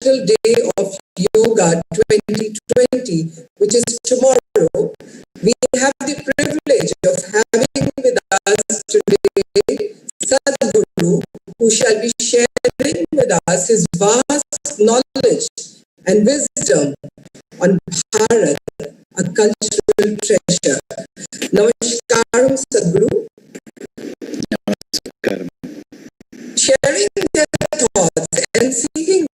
Day of Yoga 2020, which is tomorrow, we have the privilege of having with us today Sadhguru, who shall be sharing with us his vast knowledge and wisdom on Bharat, a cultural treasure. Namaskaram, Sadhguru. Namaskaram. Sharing their thoughts and seeking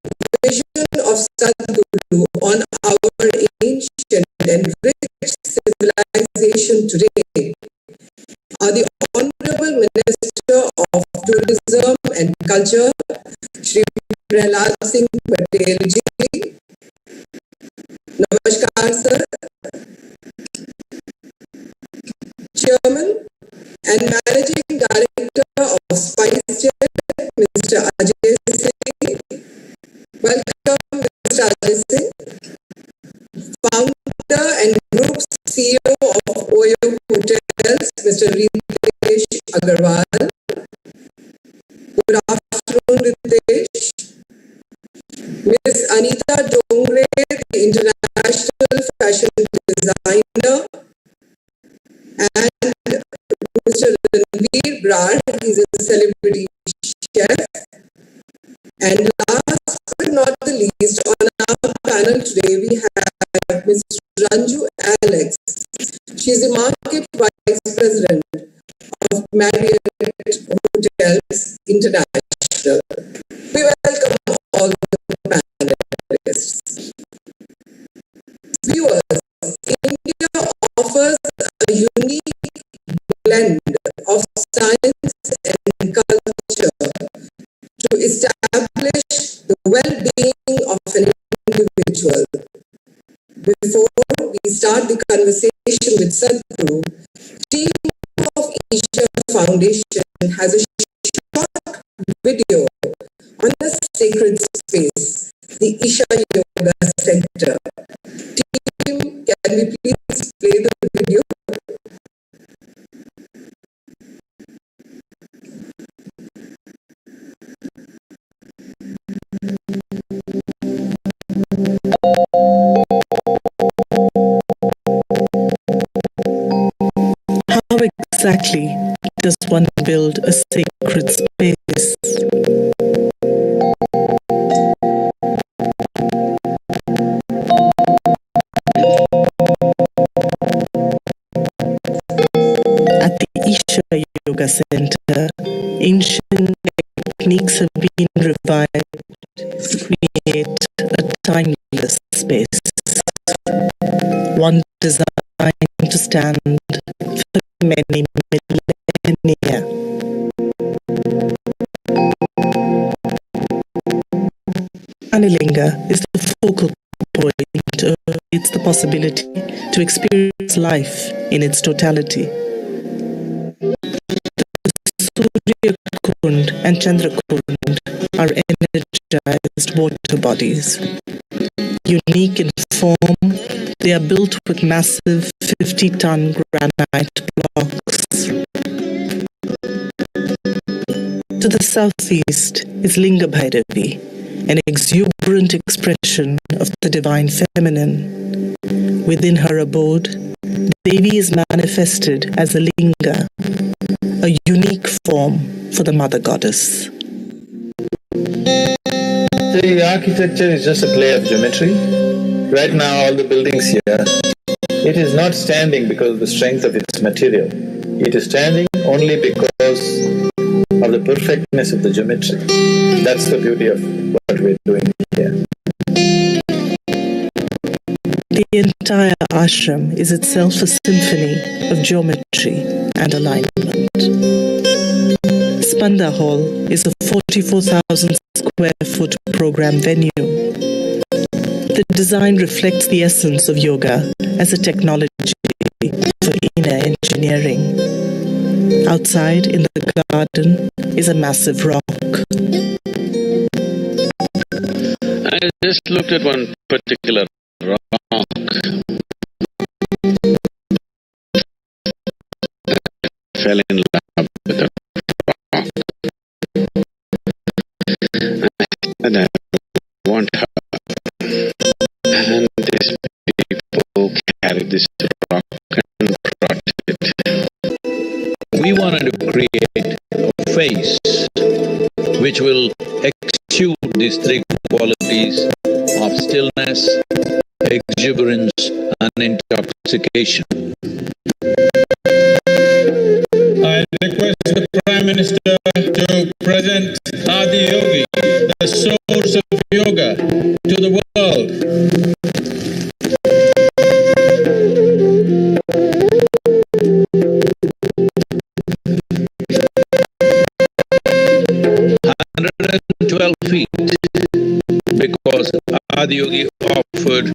vision of Sadhguru on our ancient and rich civilization today are the Honorable Minister of Tourism and Culture, Shri Prahlad Singh Patel ji. Namaskar, sir. Chairman and Managing Director of SpiceJet, Mr. Ajay Singh. Welcome, Mr. Ajay Singh. Founder and Group CEO of Oyo Hotels, Mr. Ritesh Agarwal. Good afternoon, Ritesh. Ms. Anita Dongre, the International Fashion Designer. And Mr. Ranveer Brar, he's a celebrity chef. And last but not the least, on our panel today, we have Ms. Ranju Alex. She's the Market Vice President of Marriott Hotels International. We welcome all the panelists. Viewers, India offers a unique blend of science and culture to establish the well-being of an individual. Before we start the conversation with Sadhguru, team of Isha Foundation has a short video on a sacred space, the Isha Yoga Center. Team, can we please play the video? How exactly does one build a sacred space? At the Isha Yoga Center, ancient techniques have been revived to create a timeless space, one designed to stand for many millennia. Anilinga is the focal point. It's the possibility to experience life in its totality. Surya Kund and Chandra Kund are energized water bodies. Unique in form, they are built with massive 50-ton granite blocks. To the southeast is Linga Bhairavi, an exuberant expression of the divine feminine. Within her abode, Devi is manifested as a linga, a unique form for the mother goddess. The architecture is just a play of geometry. Right now, all the buildings here, it is not standing because of the strength of its material. It is standing only because of the perfectness of the geometry. That's the beauty of what we're doing here. The entire ashram is itself a symphony of geometry and alignment. Spanda Hall is a 44,000 square foot program venue. The design reflects the essence of yoga as a technology for inner engineering. Outside in the garden is a massive rock. I just looked at one particular rock. I fell in love with the rock. And I want her this rock and brought it. We wanted to create a face which will exude these three qualities of stillness, exuberance and intoxication. I request the Prime Minister to present Adi Yogi, the source of yoga, to the world. 112 feet, because Adi Yogi offered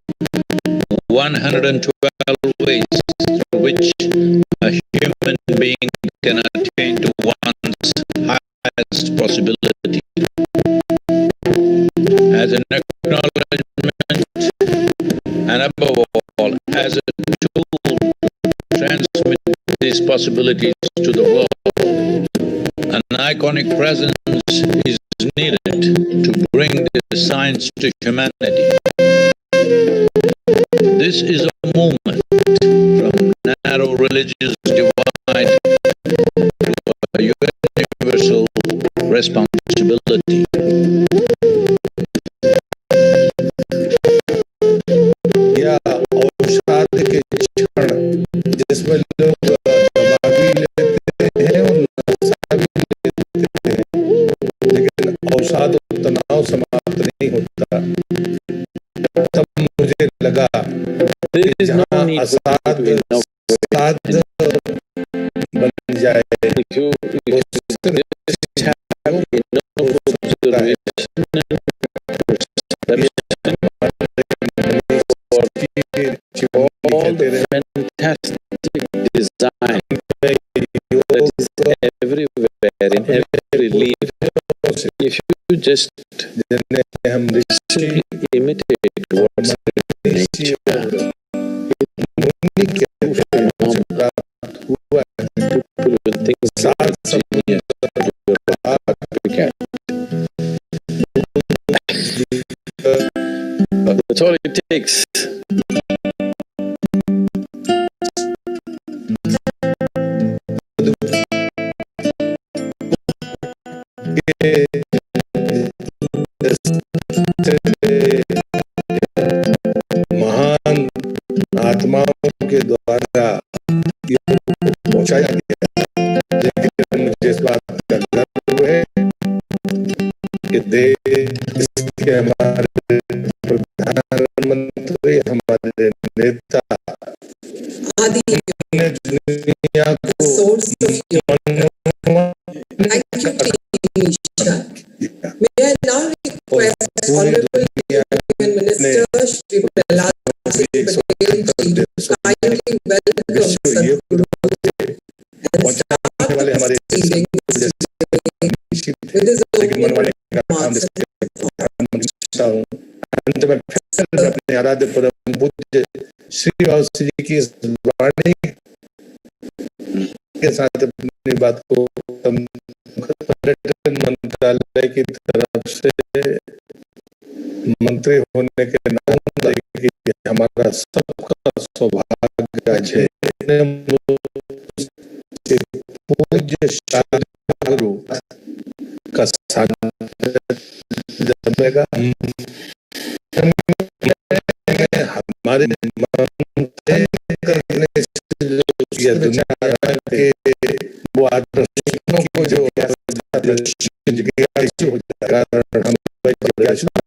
112 ways through which a human being can attain to one's highest possibility. As an acknowledgement and above all as a tool to transmit these possibilities to the world, an iconic presence is needed to bring this science to humanity. This is a movement from narrow religious divide to a universal responsibility. या औषध के क्षण जिसमें लोग दवा भी लेते हैं और नशा भी लेते हैं, लेकिन औषध तनाव समाप्त नहीं होता। तब मुझे लगा कि जहाँ असाध बन जाए all the fantastic design that is everywhere, in every leaf. If you just simply imitate what's in nature, people will think it's genius. That's all it takes. महान आत्माओं के द्वारा पहुंचाया गया, लेकिन मुझे इस बात का गर्व है कि देश के हमारे प्रधानमंत्री, हमारे नेता ने दुनिया को May I now request Honorable Union Minister Shri Prahlad Patel to kindly welcome Sadhguru and start proceedings with his opening remarks. अंत में फिर अपने आराध्य परम पूज्य श्री जी की इस वाणी के साथ अपनी बात को पर्यटन मंत्रालय की तरफ से मंत्री होने के नाते कि हमारा सबका सौभाग्य अजय पूज्य सद्गुरु का सानिध्य जमेगा। हमारे करने से जो दुनिया के वो आदर्शों को जो हो जाएगा,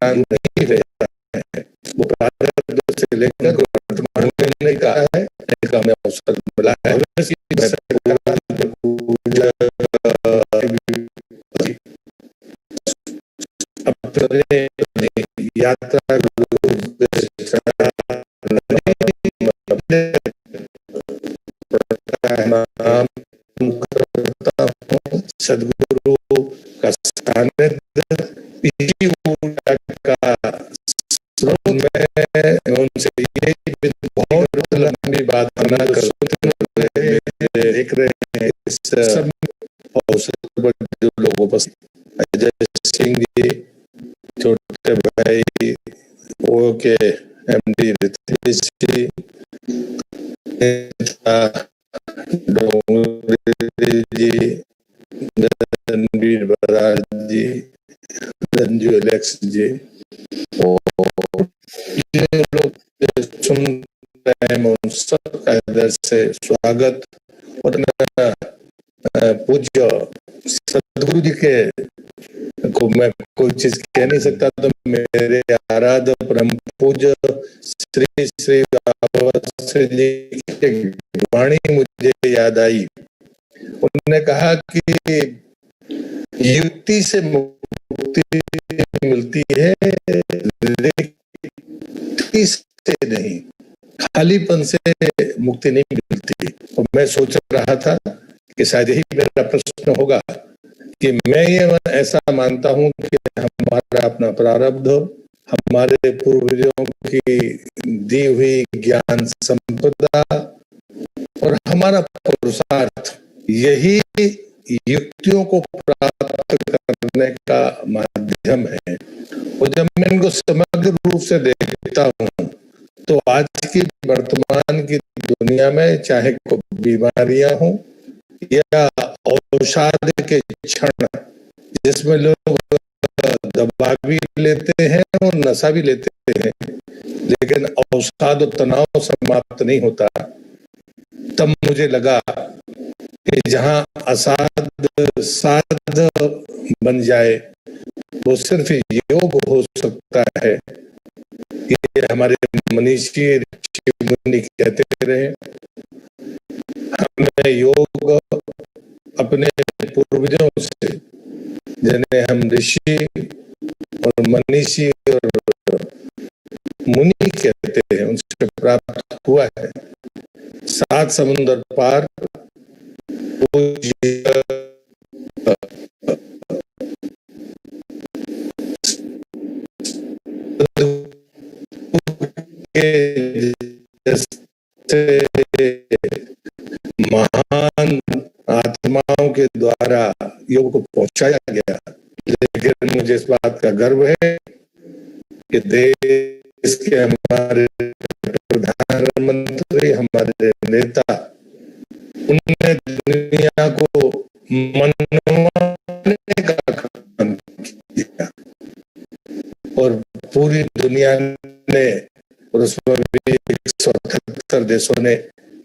हम नहीं रहता है, वो भारत से लेकर वर्तमान में कहा है, हमें अवसर मिला है। अपने यात्रा सद्गुरु का सानिध्य का स्रोत में उनसे ये बहुत लंबी बात ना कर देख रहे हैं। इस अवसर पर जो लोग उपस्थित, अजय सिंह जी, छोटे भाई ओके MD रितेश जी, नेता डोंगरी जी, रणबीर बराड़ जी, रंजू एलेक्स जी, और जो लोग सुन रहे हैं मैं उन सब का हृदय से स्वागत। और पूज्य सदगुरु जी के को मैं कोई चीज कह नहीं सकता, तो मेरे आराध्य परम पूज्य श्री श्री बाबा जी की वाणी मुझे याद आई। उन्होंने कहा कि युक्ति से मुक्ति मिलती है, युक्ति से नहीं, खालीपन से मुक्ति नहीं मिलती। और मैं सोच रहा था कि शायद यही मेरा प्रश्न होगा कि मैं ये ऐसा मानता हूं कि हमारा अपना प्रारब्ध, हमारे पूर्वजों की दी हुई ज्ञान संपदा और हमारा पुरुषार्थ, यही युक्तियों को प्राप्त करने का माध्यम है। और जब मैं इनको समग्र रूप से देखता हूँ तो आज की वर्तमान की दुनिया में चाहे कोई बीमारियां हो या औषध के क्षण जिसमें लोग दवा भी लेते हैं और नशा भी लेते हैं, लेकिन औषध तनाव समाप्त नहीं होता, तब मुझे लगा कि जहाँ असाध साध बन जाए वो सिर्फ योग हो सकता है। ये हमारे मनीषी ऋषि मुनि कहते रहे। हमें योग अपने पूर्वजों से, जिन्हें हम ऋषि और मनीषी और मुनि कहते हैं, उनसे प्राप्त हुआ है। 7 समुंदर पार महान आत्माओं के द्वारा योग को पहुंचाया गया। लेकिन मुझे इस बात का गर्व है कि देश के हमारे प्रधानमंत्री, हमारे नेता, उन्होंने दुनिया को मनवाने का काम किया और पूरी दुनिया ने, और उसमें भी 178 देशों ने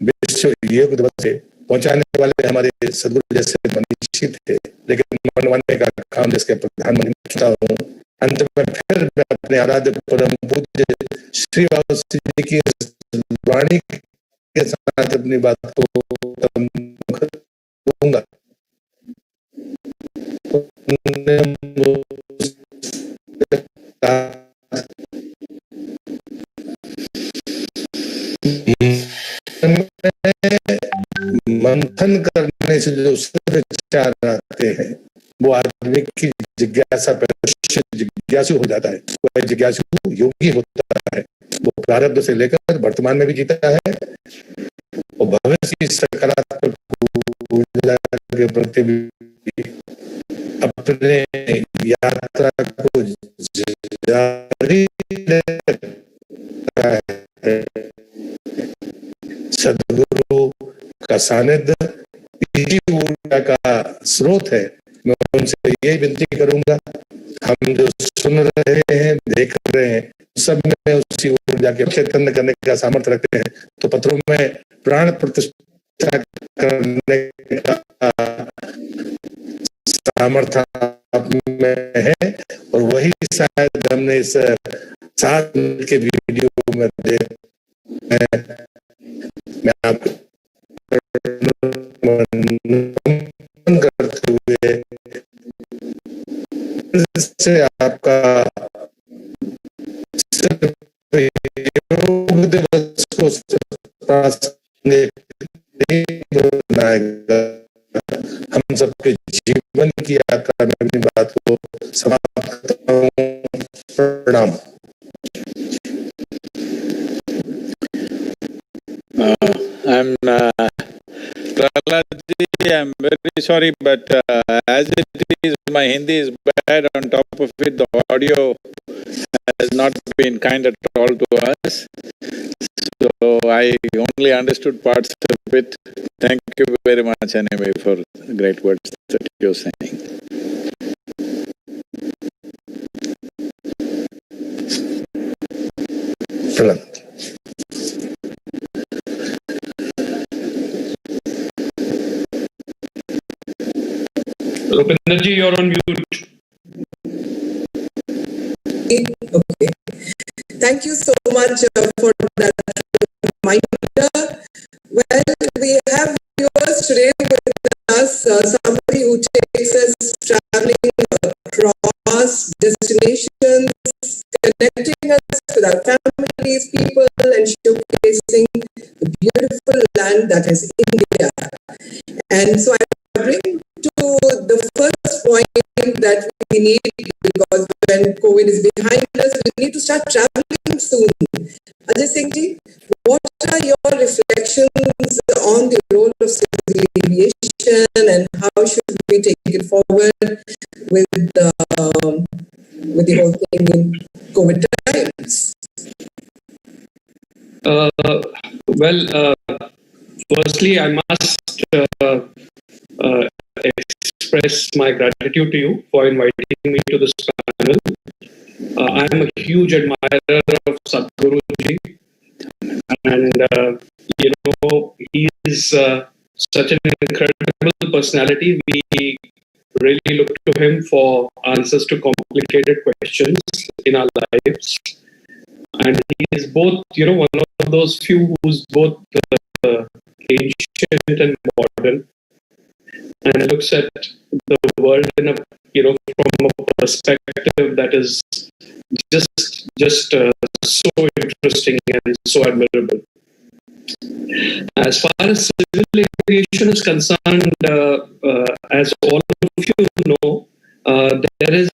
विश्व योग दिवस से पहुंचाने वाले हमारे सदगुरु जैसे मनीषी थे। लेकिन मनवाने का काम जिसके प्रधानमंत्री चुनता हूँ। अंत में फिर मैं अपने आराध्य परम पूज्य श्री बाबा जी की वाणी के साथ अपनी बात को दूंगा। मंथन करने से जो विचार आते हैं वो आदमी की जिज्ञासा पर जिज्ञासु हो जाता है। वह जिज्ञासु योगी होता है। वो प्रारब्ध से लेकर वर्तमान में भी जीता है और भविष्य की सकारात्मक ऊर्जा के प्रति भी अपने यात्रा को जारी रखता है। सदगुरु का सानिध्य इसी ऊर्जा का स्रोत है। मैं उनसे यही विनती करूंगा, हम जो सुन रहे हैं, देख रहे हैं, सब में उसी ऊर्जा के चैतन्य करने का सामर्थ्य रखते हैं, तो पत्रों में प्राण प्रतिष्ठा करने का सामर्थ्य आप में है। और वही शायद हमने इस 7 मिनट के वीडियो में देख, मैं आपको करते हुए इससे आपका योग दिवस को बनाएगा, हम सबके जीवन की यात्रा में अपनी बात को समाप्त करता हूँ। प्रणाम। I'm Prahlad ji, I'm very sorry, but as it is, my Hindi is bad. On top of it, the audio has not been kind at all to us. So So I only understood parts of it. Thank you very much anyway for the great words that you're saying. Prahlad. Rupendraji, you're on mute. Okay. Thank you so much for that reminder. Well, we have viewers today with us, somebody who takes us traveling across destinations, connecting us with our families, people, and showcasing the beautiful land that is India. And so I bring to the first point that we need, because when COVID is behind us, we need to start traveling soon. Ajay Singh ji, what are your reflections on the role of civil aviation and how should we take it forward with the whole thing in COVID times? Firstly, I must express my gratitude to you for inviting me to this panel. I am a huge admirer of Sadhguru ji, and he is such an incredible personality. We really look to him for answers to complicated questions in our lives. And he is both, one of those few who's both ancient and modern, and looks at the world in a, from a perspective that is just so interesting and so admirable. As far as civil aviation is concerned, as all of you know, there is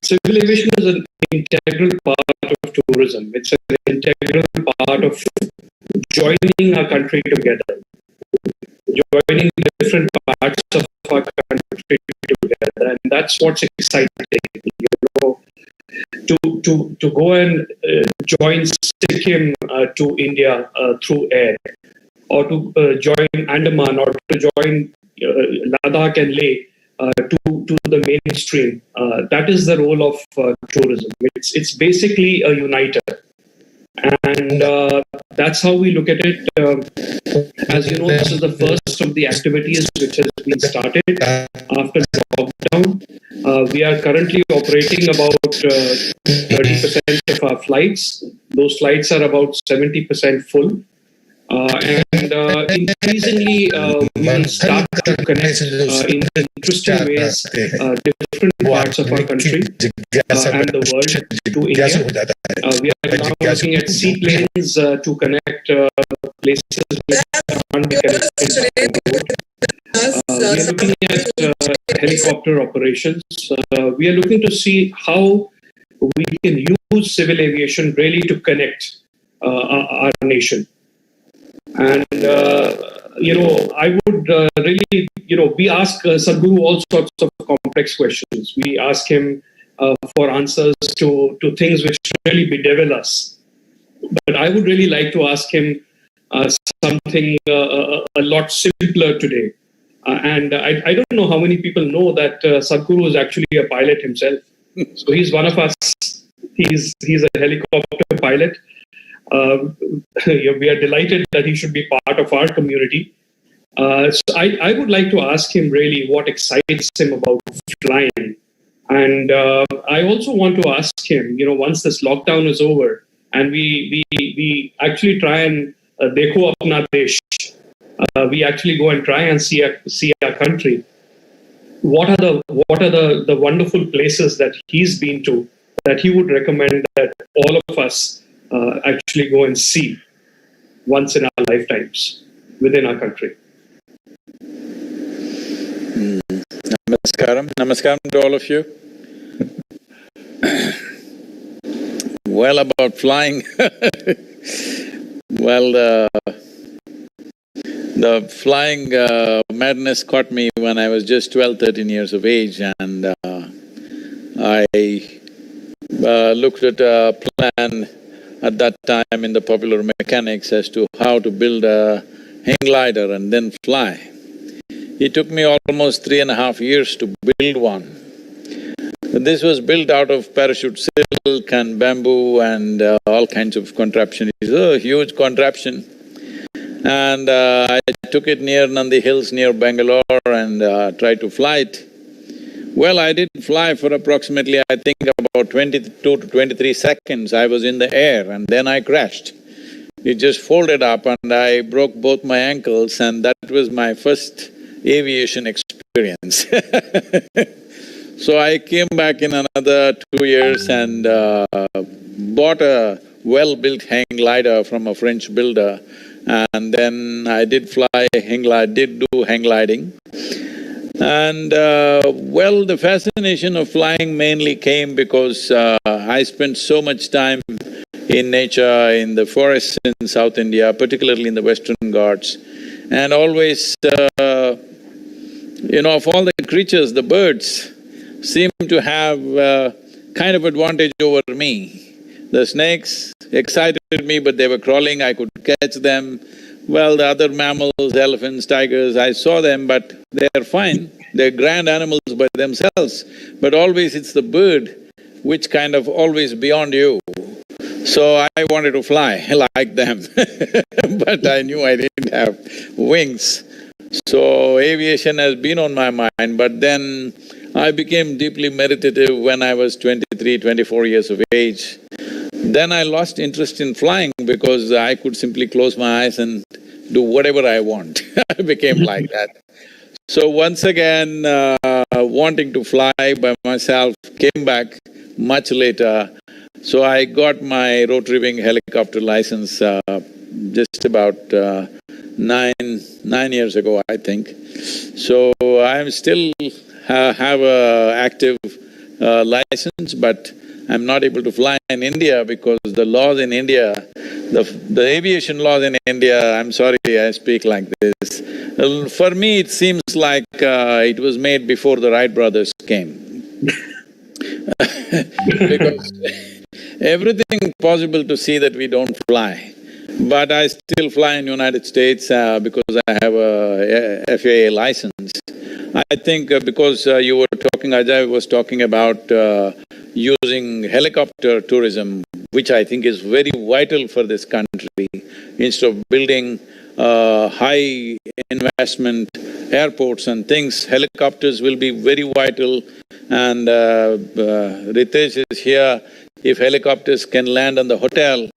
civil aviation is an integral part of tourism. It's an integral part of joining our country together, joining different parts of our country together, and that's what's exciting. To go and join Sikkim to India through air, or to join Andaman, or to join Ladakh and Leh to the mainstream. That is the role of tourism. It's basically a uniter. And that's how we look at it. As you know, this is the first of the activities which has been started after lockdown. We are currently operating about 30% of our flights. Those flights are about 70% full. And increasingly, we will start to connect in interesting ways different parts of our country and the world to India. We are now looking at seaplanes to connect places which can't be connected by road. We are looking at helicopter operations. We are looking to see how we can use civil aviation really to connect our nation. And, I would really, we ask Sadhguru all sorts of complex questions. We ask him for answers to things which really bedevil us. But I would really like to ask him something a lot simpler today. And I don't know how many people know that Sadhguru is actually a pilot himself. So he's one of us. He's a helicopter pilot. We are delighted that he should be part of our community. So I would like to ask him really what excites him about flying. And I also want to ask him, once this lockdown is over and we actually try and dekho apna desh, we actually go and try and see our country. What are the wonderful places that he's been to that he would recommend that all of us actually go and see once in our lifetimes within our country? Namaskaram to all of you. Well, about flying, well, the flying madness caught me when I was just 12, 13 years of age, and I looked at a plan at that time in the popular mechanics as to how to build a hang glider and then fly. It took me almost 3.5 years to build one. This was built out of parachute silk and bamboo and all kinds of contraption. It's a huge contraption. And I took it near Nandi Hills, near Bangalore, and tried to fly it. Well, I did fly for approximately, I think, about 22 to 23 seconds. I was in the air and then I crashed. It just folded up and I broke both my ankles, and that was my first aviation experience. So I came back in another 2 years and bought a well-built hang glider from a French builder, and then I did do hang gliding. And well, the fascination of flying mainly came because I spent so much time in nature, in the forests in South India, particularly in the Western Ghats, and always, of all the creatures, the birds seem to have kind of advantage over me. The snakes excited me, but they were crawling, I could catch them. Well, the other mammals, elephants, tigers, I saw them, but they're fine. They're grand animals by themselves, but always it's the bird which kind of always beyond you. So I wanted to fly like them but I knew I didn't have wings. So aviation has been on my mind, but then I became deeply meditative when I was 23, 24 years of age. Then I lost interest in flying because I could simply close my eyes and do whatever I want. I became like that. So once again, wanting to fly by myself, came back much later. So I got my rotary wing helicopter license just about nine years ago, I think. So I'm still have a active license, but I'm not able to fly in India because the laws in India, the aviation laws in India, I'm sorry I speak like this. For me, it seems like it was made before the Wright brothers came because everything possible to see that we don't fly. But I still fly in United States because I have a FAA license. I think because you were talking, Ajay was talking about using helicopter tourism, which I think is very vital for this country. Instead of building high investment airports and things, helicopters will be very vital. And Ritesh is here, if helicopters can land on the hotel,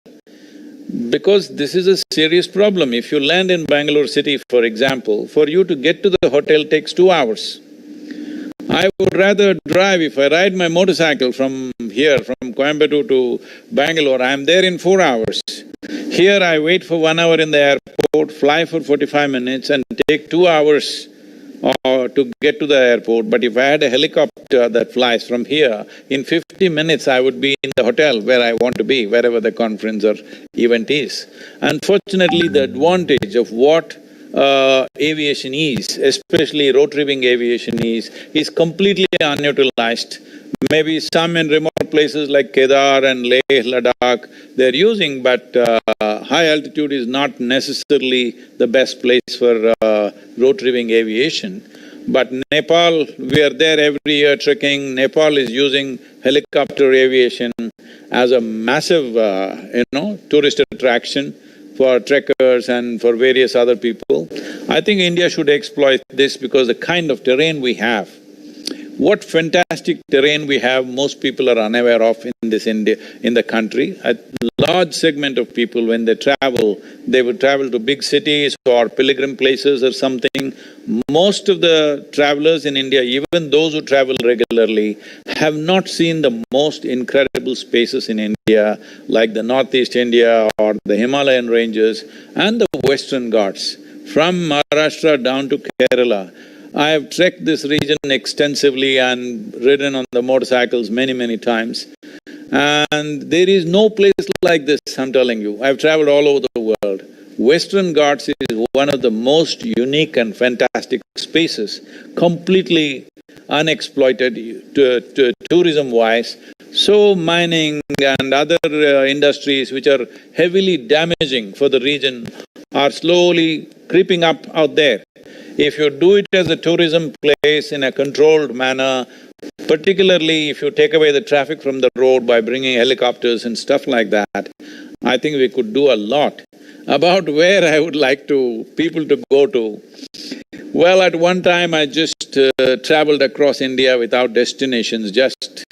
because this is a serious problem. If you land in Bangalore city, for example, for you to get to the hotel takes 2 hours. I would rather drive. If I ride my motorcycle from here, from Coimbatore to Bangalore, I'm there in 4 hours. Here I wait for 1 hour in the airport, fly for 45 minutes and take 2 hours to get to the airport. But if I had a helicopter that flies from here, in 50 minutes I would be in the hotel where I want to be, wherever the conference or event is. Unfortunately, the advantage of what aviation is, especially rotary wing aviation is completely unutilized. Maybe some in remote places like Kedar and Leh, Ladakh, they're using, but high altitude is not necessarily the best place for rotary wing aviation. But Nepal, we are there every year trekking. Nepal is using helicopter aviation as a massive, tourist attraction for trekkers and for various other people. I think India should exploit this because the kind of terrain we have, what fantastic terrain we have, most people are unaware of in the country. A large segment of people, when they would travel to big cities or pilgrim places or something. Most of the travelers in India, even those who travel regularly, have not seen the most incredible spaces in India, like the Northeast India or the Himalayan ranges and the Western Ghats. From Maharashtra down to Kerala, I have trekked this region extensively and ridden on the motorcycles many times. And there is no place like this, I'm telling you. I've traveled all over the world. Western Ghats is one of the most unique and fantastic spaces, completely unexploited tourism-wise. So mining and other industries which are heavily damaging for the region are slowly creeping up out there. If you do it as a tourism place in a controlled manner, particularly if you take away the traffic from the road by bringing helicopters and stuff like that, I think we could do a lot. About where I would like people to go to, well, at one time I just traveled across India without destinations, just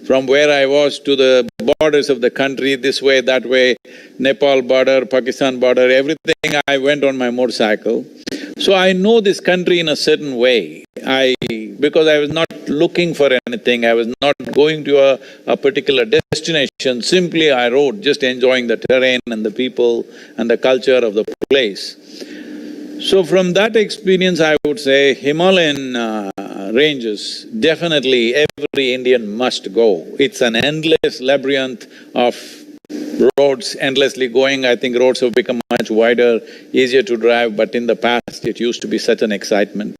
from where I was to the borders of the country, this way, that way, Nepal border, Pakistan border, everything I went on my motorcycle. So I know this country in a certain way. Because I was not looking for anything, I was not going to a particular destination, simply I rode, just enjoying the terrain and the people and the culture of the place. So from that experience, I would say Himalayan ranges, definitely every Indian must go. It's an endless labyrinth of roads endlessly going. I think roads have become much wider, easier to drive, but in the past it used to be such an excitement.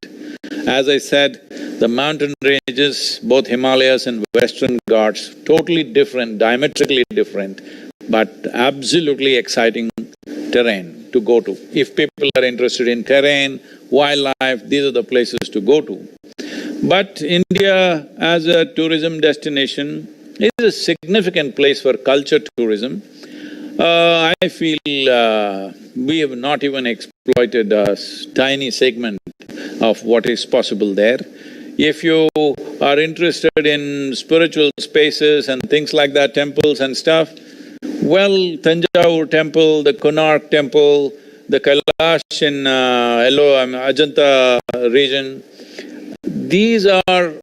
As I said, the mountain ranges, both Himalayas and Western Ghats, totally different, diametrically different, but absolutely exciting terrain to go to. If people are interested in terrain, wildlife, these are the places to go to. But India as a tourism destination is a significant place for culture tourism. I feel we have not even exploited a tiny segment of what is possible there. If you are interested in spiritual spaces and things like that, temples and stuff, well, Tanjavur temple, the Konark temple, the Kailash in Ajanta region, these are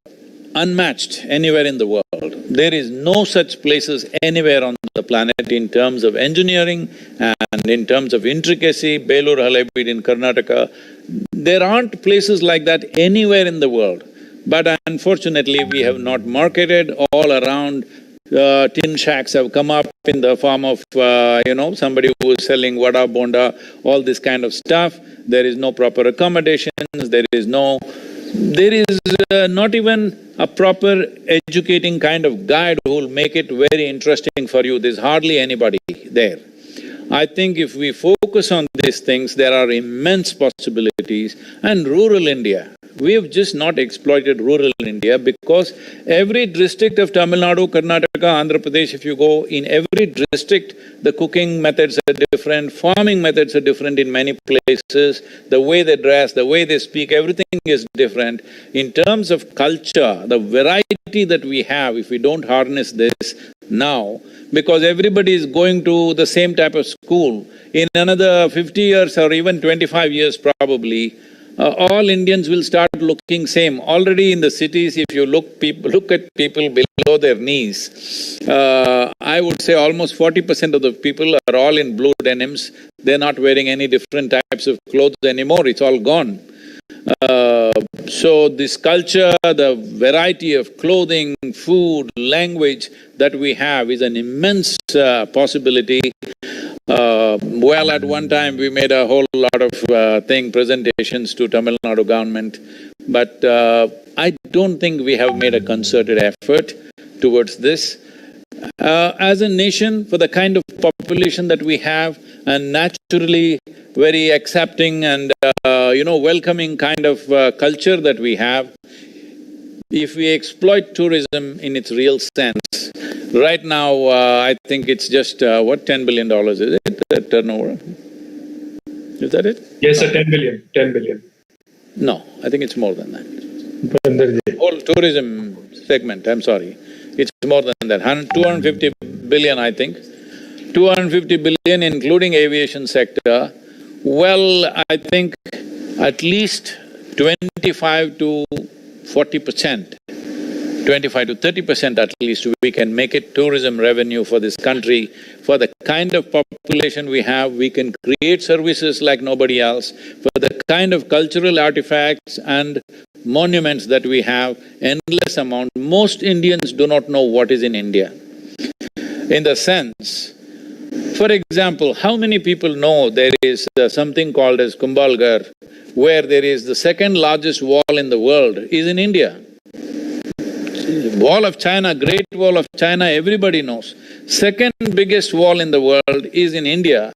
unmatched anywhere in the world. There is no such places anywhere on the planet in terms of engineering and in terms of intricacy. Belur Halebeedu in Karnataka, there aren't places like that anywhere in the world. But unfortunately, we have not marketed. All around, tin shacks have come up in the form of, somebody who is selling vada, bonda, all this kind of stuff. There is no proper accommodations, there is not even a proper educating kind of guide who will make it very interesting for you. There's hardly anybody there. I think if we focus on these things, there are immense possibilities. And rural India, we have just not exploited rural India because every district of Tamil Nadu, Karnataka, Andhra Pradesh, if you go, in every district, the cooking methods are different, farming methods are different in many places, the way they dress, the way they speak, everything is different. In terms of culture, the variety that we have, if we don't harness this now, because everybody is going to the same type of school, in another 50 years or even 25 years probably, all Indians will start looking same. Already in the cities, if you look at people below their knees, I would say almost 40% of the people are all in blue denims. They're not wearing any different types of clothes anymore, it's all gone. So this culture, the variety of clothing, food, language that we have is an immense possibility. Well, at one time we made a whole lot of presentations to Tamil Nadu government, but I don't think we have made a concerted effort towards this. As a nation, for the kind of population that we have and naturally very accepting and welcoming kind of culture that we have, if we exploit tourism in its real sense, right now I think it's just $10 billion, is it, the turnover? Is that it? Yes, sir, 10 billion, 10 billion. No, I think it's more than that. Whole tourism segment, I'm sorry, it's more than that, 250 billion, I think. 250 billion including aviation sector. Well, I think at least 25 to 40%, 25 to 30% at least, we can make it tourism revenue for this country. For the kind of population we have, we can create services like nobody else. For the kind of cultural artifacts and monuments that we have, endless amount. Most Indians do not know what is in India. In the sense, For example, how many people know there is something called as Kumbhalgarh, where there is the second largest wall in the world is in India? Wall of China, Great Wall of China, everybody knows. Second biggest wall in the world is in India.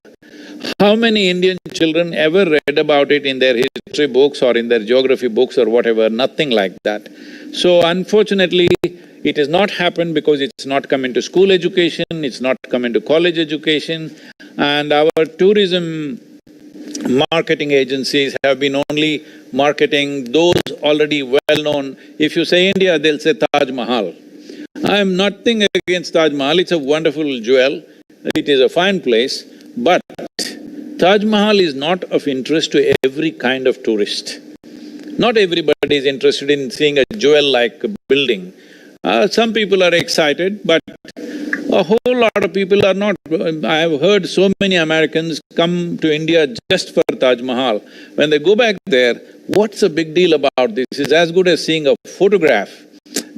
How many Indian children ever read about it in their history books or in their geography books or whatever? Nothing like that. So unfortunately, it has not happened because it's not come into school education, it's not come into college education, and our tourism marketing agencies have been only marketing those already well-known. If you say India, they'll say Taj Mahal. I'm nothing against Taj Mahal, it's a wonderful jewel, it is a fine place, but Taj Mahal is not of interest to every kind of tourist. Not everybody is interested in seeing a jewel-like building. Some people are excited, but a whole lot of people are not. I have heard so many Americans come to India just for Taj Mahal. When they go back there, what's the big deal about this? It's as good as seeing a photograph.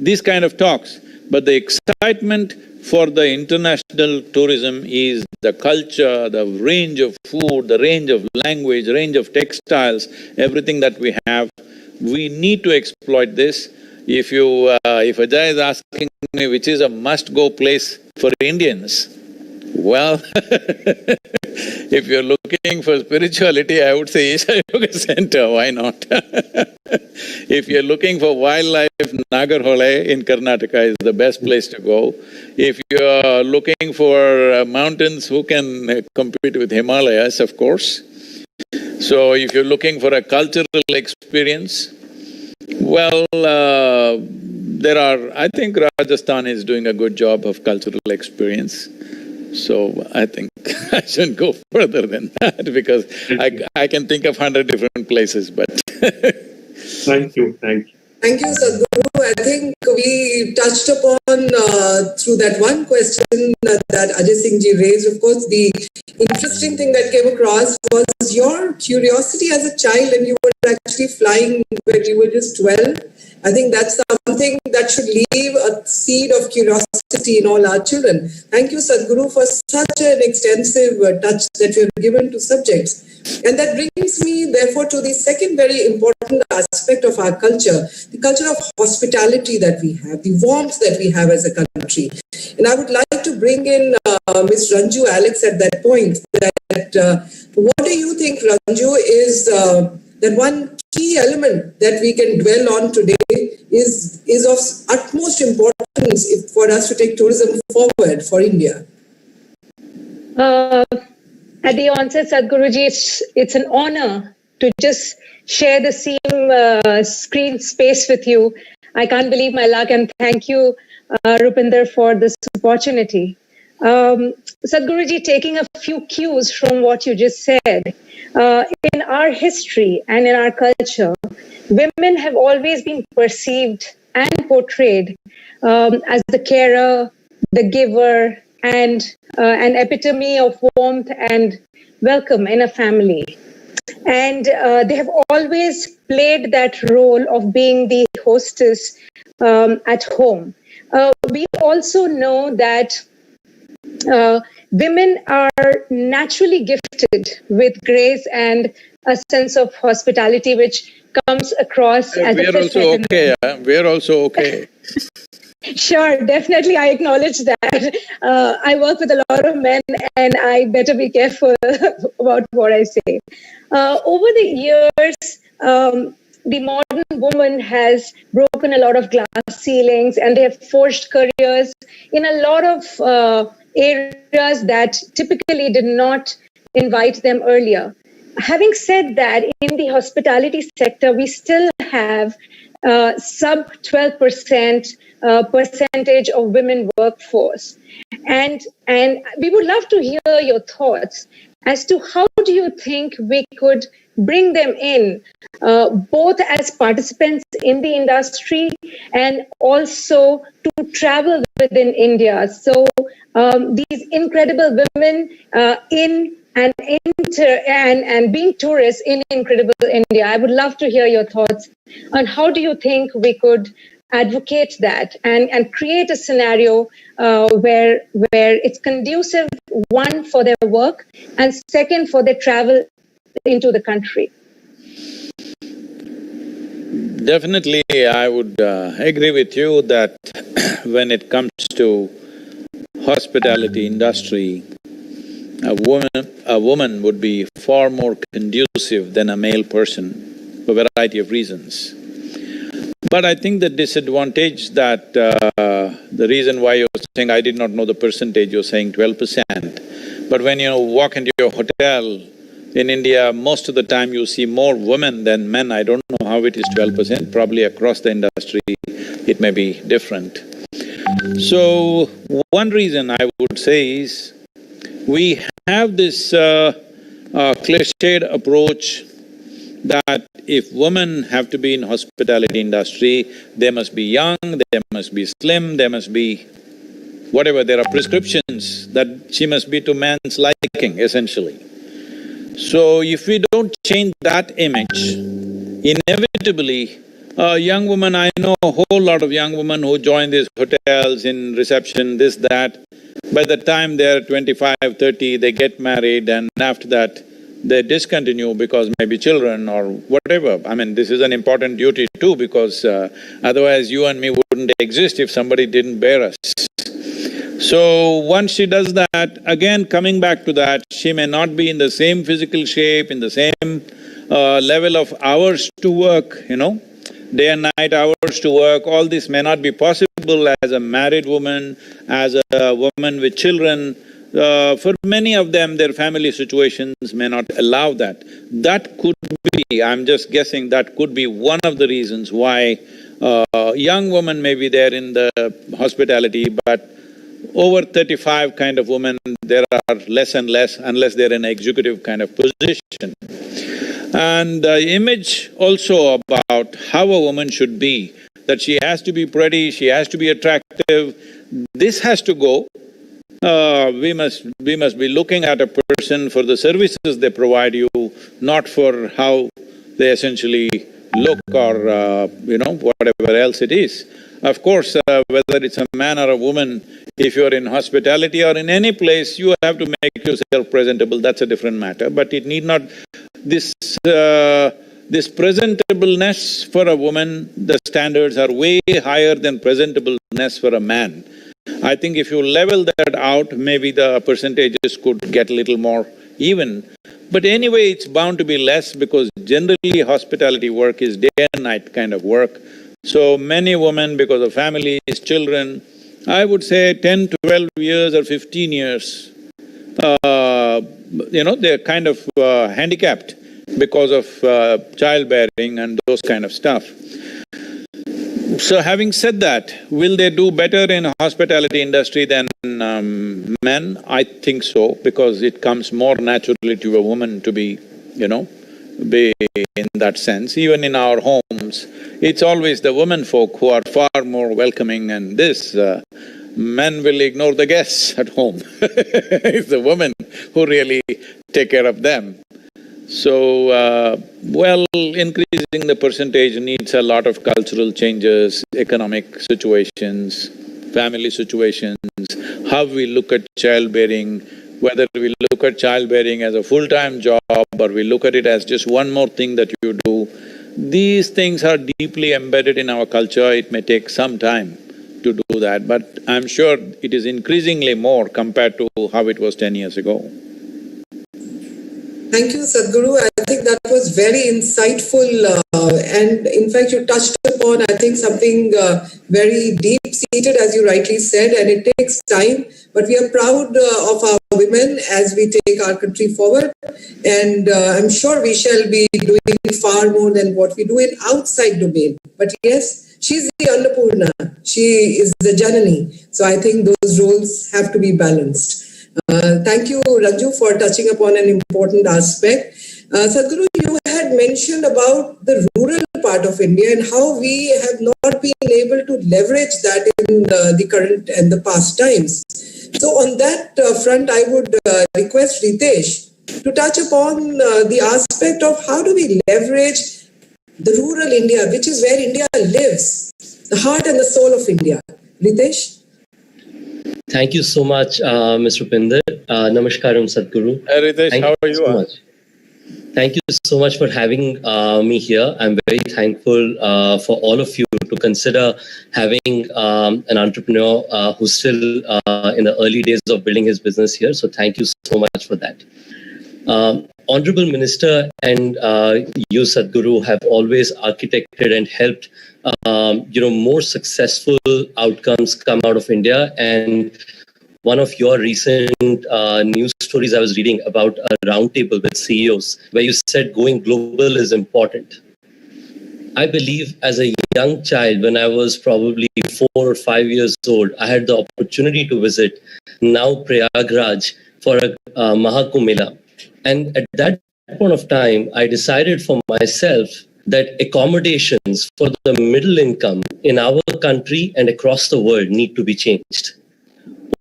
These kind of talks. But the excitement for the international tourism is the culture, the range of food, the range of language, range of textiles, everything that we have. We need to exploit this. If Ajay is asking me which is a must-go place for Indians, well, if you're looking for spirituality, I would say Isha Yoga Center, why not? If you're looking for wildlife, Nagarhole in Karnataka is the best place to go. If you're looking for mountains, who can compete with Himalayas, of course. So if you're looking for a cultural experience, well, I think Rajasthan is doing a good job of cultural experience. So I think I shouldn't go further than that because I can think of 100 different places, but Thank you. Thank you, Sadhguru. I think we touched upon through that one question that Ajay Singh ji raised. Of course, the interesting thing that came across was your curiosity as a child, and you were actually flying when you were just 12. I think that's something that should leave a seed of curiosity in all our children. Thank you, Sadhguru, for such an extensive touch that you have given to subjects. And that brings me, therefore, to the second very important aspect of our culture, the culture of hospitality that we have, the warmth that we have as a country. And I would like to bring in Ms. Ranju Alex at that point, that what do you think, Ranju, is that one key element that we can dwell on today is of utmost importance for us to take tourism forward for India? At the onset, Sadhguruji, it's an honor to just share the same screen space with you. I can't believe my luck, and thank you, Rupinder, for this opportunity. Sadhguruji, taking a few cues from what you just said, in our history and in our culture, women have always been perceived and portrayed as the carer, the giver, and an epitome of warmth and welcome in a family. And they have always played that role of being the hostess at home. We also know that women are naturally gifted with grace and a sense of hospitality, which comes across as we are also okay. We're also okay. Sure, definitely, I acknowledge that. I work with a lot of men, and I better be careful about what I say. Over the years, the modern woman has broken a lot of glass ceilings, and they have forged careers in a lot of areas that typically did not invite them earlier. Having said that, in the hospitality sector, we still have sub 12% percentage of women workforce. And we would love to hear your thoughts as to how do you think we could bring them in, both as participants in the industry and also to travel within India. So these incredible women in and being tourists in incredible India. I would love to hear your thoughts on how do you think we could advocate that and create a scenario where it's conducive, one, for their work, and second, for their travel into the country? Definitely, I would agree with you that when it comes to hospitality industry, a woman would be far more conducive than a male person for a variety of reasons. But I think the disadvantage that… the reason why you're saying… I did not know the percentage, you're saying 12%. But when you walk into your hotel in India, most of the time you see more women than men. I don't know how it is 12%, probably across the industry it may be different. So, one reason I would say is, we have this cliched approach that if women have to be in hospitality industry, they must be young, they must be slim, they must be… whatever, there are prescriptions that she must be to man's liking, essentially. So, if we don't change that image, inevitably, a young woman… I know a whole lot of young women who join these hotels in reception, this, that. By the time they're 25, 30, they get married, and after that, they discontinue because maybe children or whatever. I mean, this is an important duty too, because otherwise you and me wouldn't exist if somebody didn't bear us. So, once she does that, again coming back to that, she may not be in the same physical shape, in the same level of hours to work, day and night hours to work, all this may not be possible as a married woman, as a woman with children. For many of them, their family situations may not allow that. That could be, I'm just guessing, that could be one of the reasons why young women may be there in the hospitality, but over 35 kind of women, there are less and less unless they're in an executive kind of position. And the image also about how a woman should be, that she has to be pretty, she has to be attractive, this has to go. We must be looking at a person for the services they provide you, not for how they essentially look or whatever else it is. Of course, whether it's a man or a woman, if you're in hospitality or in any place, you have to make yourself presentable, that's a different matter. But it need not… this presentableness for a woman, the standards are way higher than presentableness for a man. I think if you level that out, maybe the percentages could get a little more even. But anyway, it's bound to be less because generally hospitality work is day and night kind of work. So many women, because of families, children, I would say 10, 12 years or 15 years, they're kind of handicapped because of childbearing and those kind of stuff. So having said that, will they do better in hospitality industry than men? I think so, because it comes more naturally to a woman to be, be in that sense. Even in our homes, it's always the women folk who are far more welcoming, and this… men will ignore the guests at home. It's the women who really take care of them. So, increasing the percentage needs a lot of cultural changes, economic situations, family situations, how we look at childbearing, whether we look at childbearing as a full-time job or we look at it as just one more thing that you do. These things are deeply embedded in our culture, it may take some time to do that, but I'm sure it is increasingly more compared to how it was 10 years ago. Thank you, Sadhguru. I think that was very insightful and in fact you touched upon, I think, something very deep-seated, as you rightly said, and it takes time, but we are proud of our women as we take our country forward, and I'm sure we shall be doing far more than what we do in outside domain. But yes, she's the Annapurna, she is the Janani, so I think those roles have to be balanced. Thank you, Ranju, for touching upon an important aspect. Sadhguru, you had mentioned about the rural part of India and how we have not been able to leverage that in the current and the past times. So on that front, I would request Ritesh to touch upon the aspect of how do we leverage the rural India, which is where India lives, the heart and the soul of India. Ritesh? Thank you so much, Mr. Pinder. Namaskaram, Sadhguru. Hey Ritesh, how are you? So much. Thank you so much for having me here. I'm very thankful for all of you to consider having an entrepreneur who's still in the early days of building his business here. So thank you so much for that. Honorable Minister and you, Sadhguru, have always architected and helped more successful outcomes come out of India. And one of your recent news stories I was reading about a roundtable with CEOs, where you said going global is important. I believe as a young child, when I was probably 4 or 5 years old, I had the opportunity to visit now Prayagraj for a Mahakumbh Mela. And at that point of time, I decided for myself that accommodations for the middle income in our country and across the world need to be changed.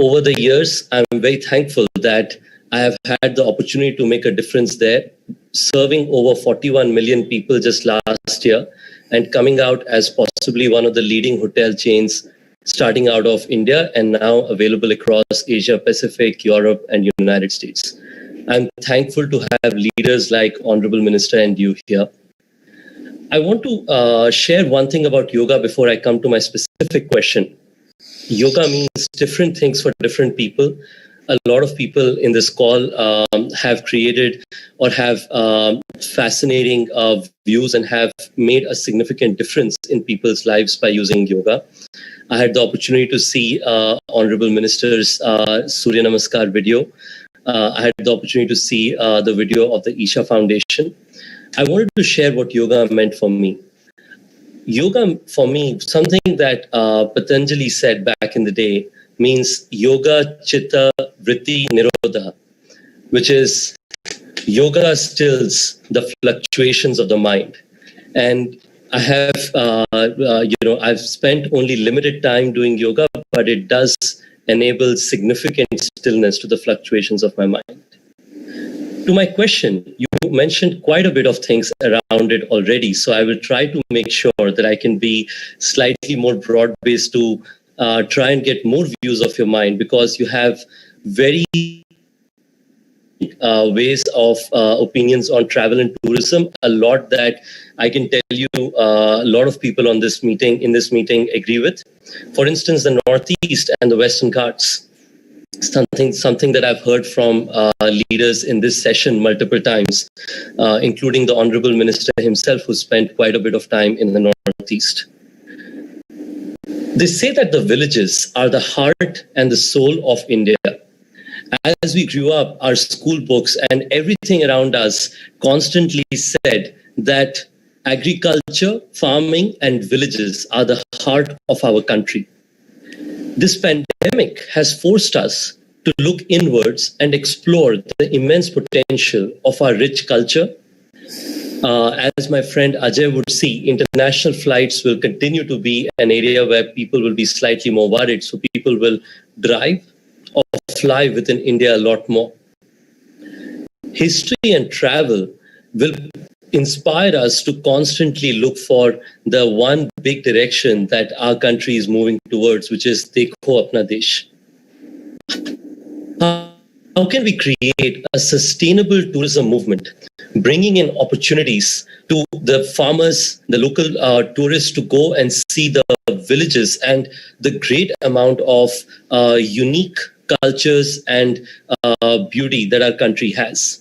Over the years, I'm very thankful that I have had the opportunity to make a difference there, serving over 41 million people just last year and coming out as possibly one of the leading hotel chains starting out of India and now available across Asia, Pacific, Europe, and United States. I'm thankful to have leaders like Honorable Minister and you here. I want to share one thing about yoga before I come to my specific question. Yoga means different things for different people. A lot of people in this call have created or have fascinating views and have made a significant difference in people's lives by using yoga. I had the opportunity to see Honorable Minister's Surya Namaskar video. I had the opportunity to see the video of the Isha Foundation. I wanted to share what yoga meant for me. Yoga, for me, something that Patanjali said back in the day, means yoga chitta vritti nirodha, which is yoga stills the fluctuations of the mind. And I have, I've spent only limited time doing yoga, but it does enable significant stillness to the fluctuations of my mind. To my question, you mentioned quite a bit of things around it already, so I will try to make sure that I can be slightly more broad-based to try and get more views of your mind, because you have very ways of opinions on travel and tourism, a lot that I can tell you a lot of people in this meeting agree with. For instance, the Northeast and the Western Ghats. Something that I've heard from leaders in this session multiple times, including the Honorable Minister himself, who spent quite a bit of time in the Northeast. They say that the villages are the heart and the soul of India. As we grew up, our school books and everything around us constantly said that agriculture, farming, and villages are the heart of our country. This pandemic has forced us to look inwards and explore the immense potential of our rich culture. As my friend Ajay would see, international flights will continue to be an area where people will be slightly more worried. So people will drive or fly within India a lot more. History and travel will inspire us to constantly look for the one big direction that our country is moving towards, which is Dekho Apna Desh. How can we create a sustainable tourism movement, bringing in opportunities to the farmers, the local tourists to go and see the villages and the great amount of unique cultures and beauty that our country has?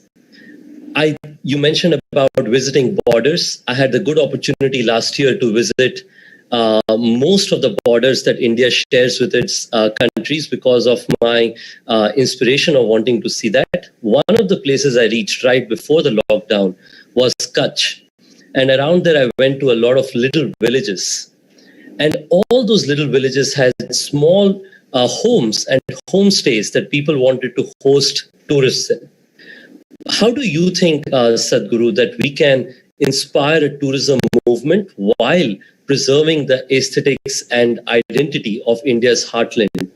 You mentioned about visiting borders. I had the good opportunity last year to visit most of the borders that India shares with its countries because of my inspiration of wanting to see that. One of the places I reached right before the lockdown was Kutch. And around there, I went to a lot of little villages. And all those little villages had small homes and homestays that people wanted to host tourists in. How do you think, Sadhguru, that we can inspire a tourism movement while preserving the aesthetics and identity of India's heartland,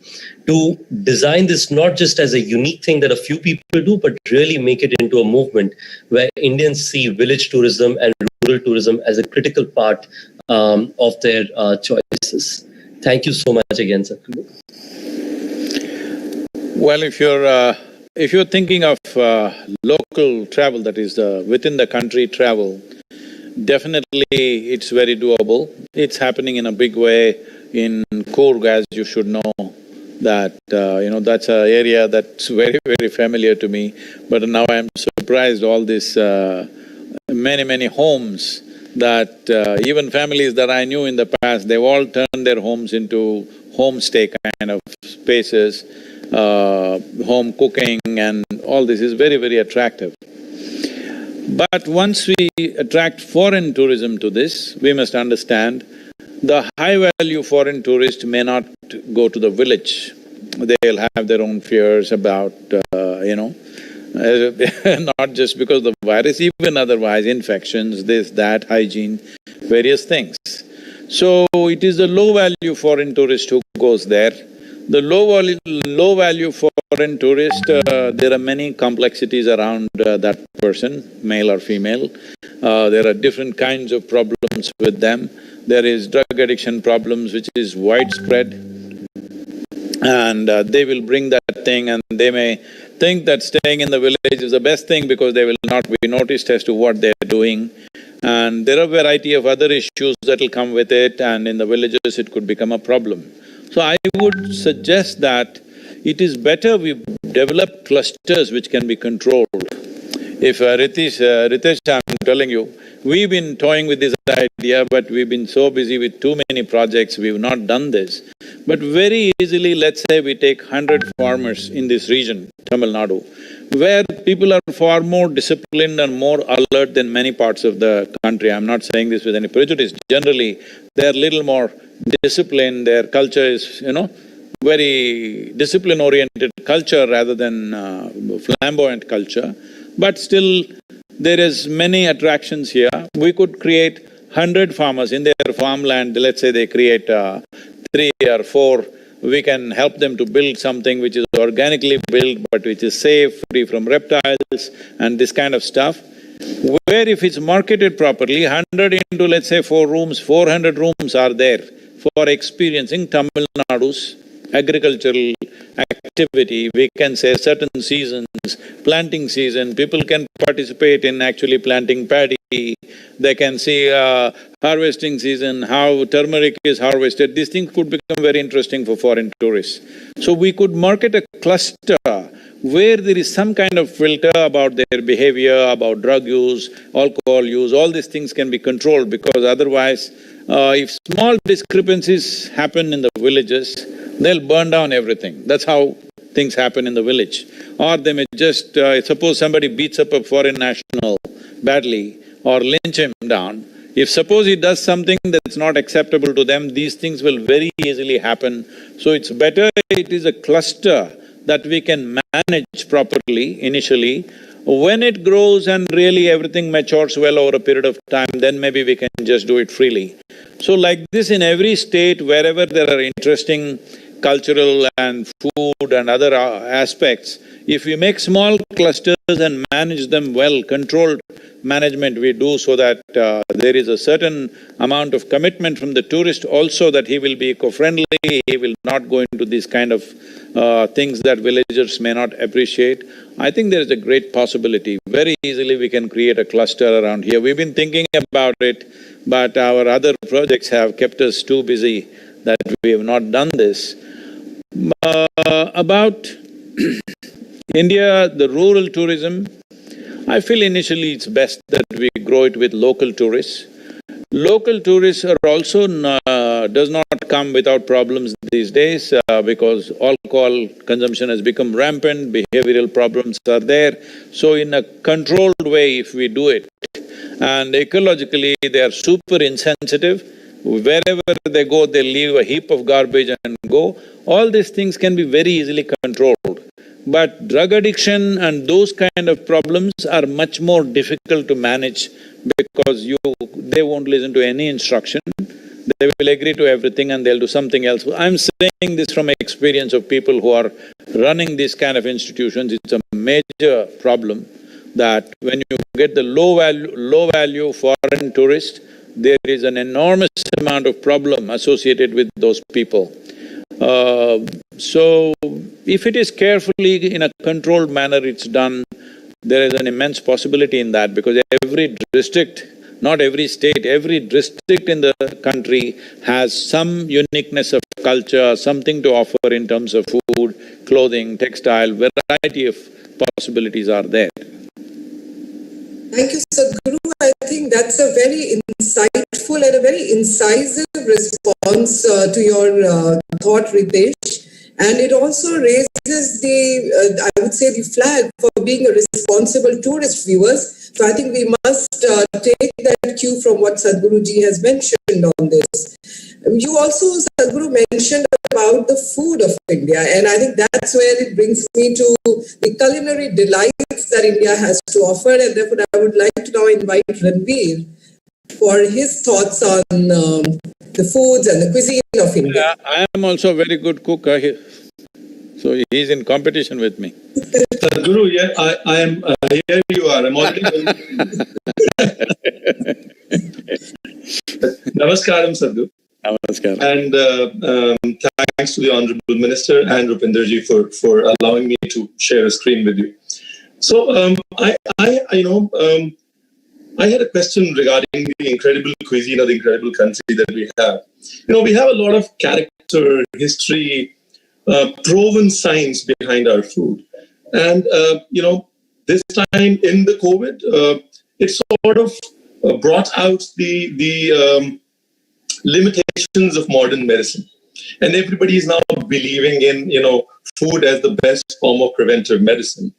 to design this not just as a unique thing that a few people do, but really make it into a movement where Indians see village tourism and rural tourism as a critical part of their choices. Thank you so much again, Sadhguru. Well, if you're thinking of local travel, that is within the country travel, definitely it's very doable. It's happening in a big way in Coorg, as you should know, that that's an area that's very, very familiar to me. But now I'm surprised all this many homes that even families that I knew in the past, they've all turned their homes into homestay kind of spaces, home cooking, and all this is very, very attractive. But once we attract foreign tourism to this, we must understand the high-value foreign tourist may not go to the village. They'll have their own fears about, not just because of the virus, even otherwise, infections, this, that, hygiene, various things. So, it is the low-value foreign tourist who goes there. The low-value foreign tourist, there are many complexities around that person, male or female. There are different kinds of problems with them. There is drug addiction problems which is widespread, and they will bring that thing, and they may think that staying in the village is the best thing because they will not be noticed as to what they're doing. And there are a variety of other issues that will come with it, and in the villages it could become a problem. So I would suggest that it is better we develop clusters which can be controlled. If Ritesh, I'm telling you, we've been toying with this idea, but we've been so busy with too many projects, we've not done this. But very easily, let's say we take 100 farmers in this region, Tamil Nadu, where people are far more disciplined and more alert than many parts of the country. I'm not saying this with any prejudice. Generally, they're little more disciplined, their culture is, very discipline-oriented culture rather than flamboyant culture. But still, there is many attractions here. We could create 100 farmers in their farmland, let's say they create 3 or 4, we can help them to build something which is organically built but which is safe, free from reptiles and this kind of stuff. Where if it's marketed properly, 100 into let's say 4 rooms, 400 rooms are there for experiencing Tamil Nadu's agricultural activity. We can say certain seasons, planting season, people can participate in actually planting paddy, they can see harvesting season, how turmeric is harvested. These things could become very interesting for foreign tourists. So we could market a cluster where there is some kind of filter about their behavior, about drug use, alcohol use, all these things can be controlled, because otherwise, if small discrepancies happen in the villages, they'll burn down everything. That's how things happen in the village. Or they may just… suppose somebody beats up a foreign national badly or lynch him down, if suppose he does something that's not acceptable to them, these things will very easily happen. So it's better it is a cluster that we can manage properly initially. When it grows and really everything matures well over a period of time, then maybe we can just do it freely. So like this in every state, wherever there are interesting cultural and food and other aspects, if we make small clusters and manage them well, controlled management we do, so that there is a certain amount of commitment from the tourist also that he will be eco-friendly, he will not go into these kind of things that villagers may not appreciate. I think there is a great possibility. Very easily we can create a cluster around here. We've been thinking about it, but our other projects have kept us too busy that we have not done this. About India, the rural tourism, I feel initially it's best that we grow it with local tourists. Local tourists are also does not come without problems these days because alcohol consumption has become rampant, behavioral problems are there. So in a controlled way if we do it, and ecologically they are super insensitive, wherever they go they leave a heap of garbage and go, all these things can be very easily controlled. But drug addiction and those kind of problems are much more difficult to manage because they won't listen to any instruction, they will agree to everything and they'll do something else. I'm saying this from experience of people who are running these kind of institutions, it's a major problem. that when you get the low value foreign tourist, there is an enormous amount of problem associated with those people. So, if it is carefully in a controlled manner it's done, there is an immense possibility in that, because every district, not every state, every district in the country has some uniqueness of culture, something to offer in terms of food, clothing, textile, variety of possibilities are there. Thank you, Sadhguru. I think that's a very insightful and a very incisive response to your thought, Ritesh. And it also raises the, I would say, the flag for being a responsible tourist, viewers. So I think we must take that cue from what Sadhguruji has mentioned on this. You also, Sadhguru, mentioned about the food of India, and I think that's where it brings me to the culinary delights that India has to offer, and therefore I would like to now invite Ranveer for his thoughts on the foods and the cuisine of India. Yeah, I am also a very good cook, so he's in competition with me. Sadhguru, yeah, I am, here you are, I'm already… Namaskaram, Sadhguru. Namaskaram. And thanks to the Honorable Minister and Rupinderji for allowing me to share a screen with you. So, I had a question regarding the incredible cuisine of the incredible country that we have. We have a lot of character, history, proven science behind our food. And, this time in the COVID, it sort of brought out the limitations of modern medicine. And everybody is now believing in, food as the best form of preventive medicine.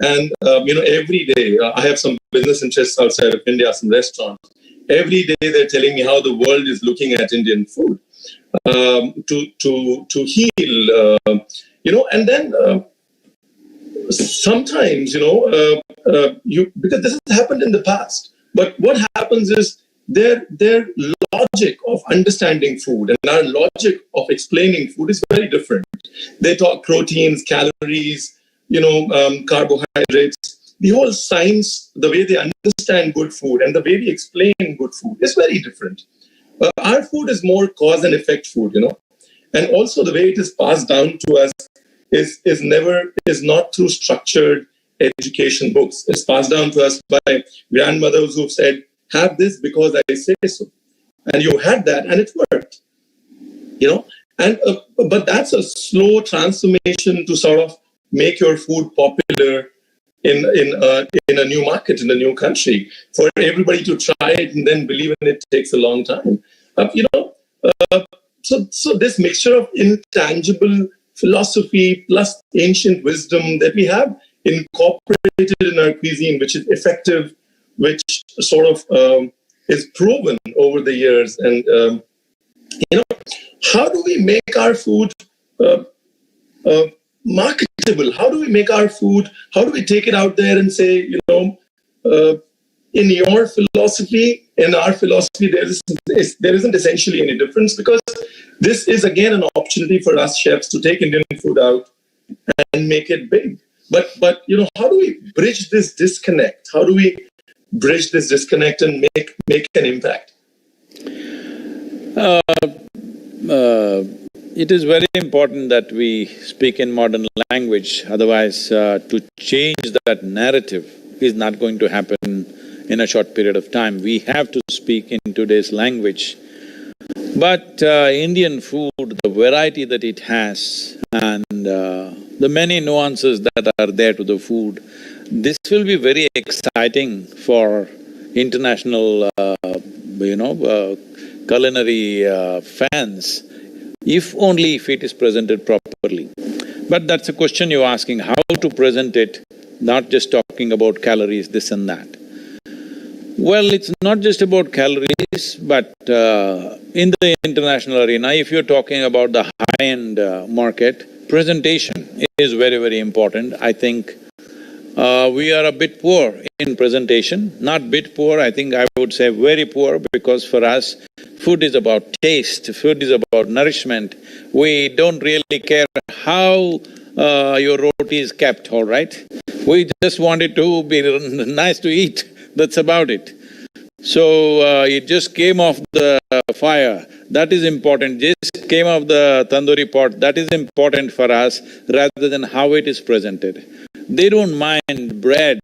And, every day, I have some business interests outside of India, some restaurants. Every day they're telling me how the world is looking at Indian food to heal, and then sometimes, because this has happened in the past, but what happens is their logic of understanding food and our logic of explaining food is very different. They talk proteins, calories, carbohydrates. The whole science, the way they understand good food and the way we explain good food is very different. Our food is more cause and effect food, and also the way it is passed down to us is not through structured education books. It's passed down to us by grandmothers who've said, have this because I say so. And you had that and it worked, and but that's a slow transformation to sort of make your food popular in a new market, in a new country. For everybody to try it and then believe in it takes a long time. So this mixture of intangible philosophy plus ancient wisdom that we have incorporated in our cuisine, which is effective, which sort of is proven over the years. And, how do we make our food marketable? How do we make our food, how do we take it out there and say, in your philosophy, in our philosophy, there isn't essentially any difference, because this is again an opportunity for us chefs to take Indian food out and make it big. But how do we bridge this disconnect? How do we bridge this disconnect and make an impact? It is very important that we speak in modern language, otherwise to change that narrative is not going to happen in a short period of time. We have to speak in today's language. But Indian food, the variety that it has and the many nuances that are there to the food, this will be very exciting for international, culinary fans, if only if it is presented properly. But that's a question you're asking, how to present it, not just talking about calories, this and that. Well, it's not just about calories, but in the international arena, if you're talking about the high-end market, presentation is very, very important. I think we are a bit poor in presentation, not bit poor, I think I would say very poor, because for us, food is about taste, food is about nourishment. We don't really care how your roti is kept, all right? We just want it to be nice to eat, that's about it. So, it just came off the fire, that is important. Just came off the tandoori pot, that is important for us rather than how it is presented. They don't mind bread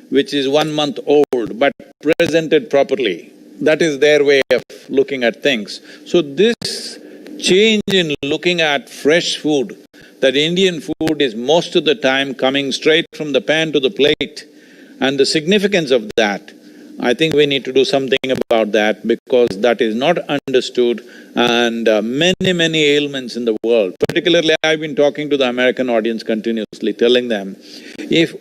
which is 1 month old but presented properly. That is their way of looking at things. So this change in looking at fresh food, that Indian food is most of the time coming straight from the pan to the plate, and the significance of that, I think we need to do something about that because that is not understood, and many ailments in the world. Particularly, I've been talking to the American audience continuously, telling them, if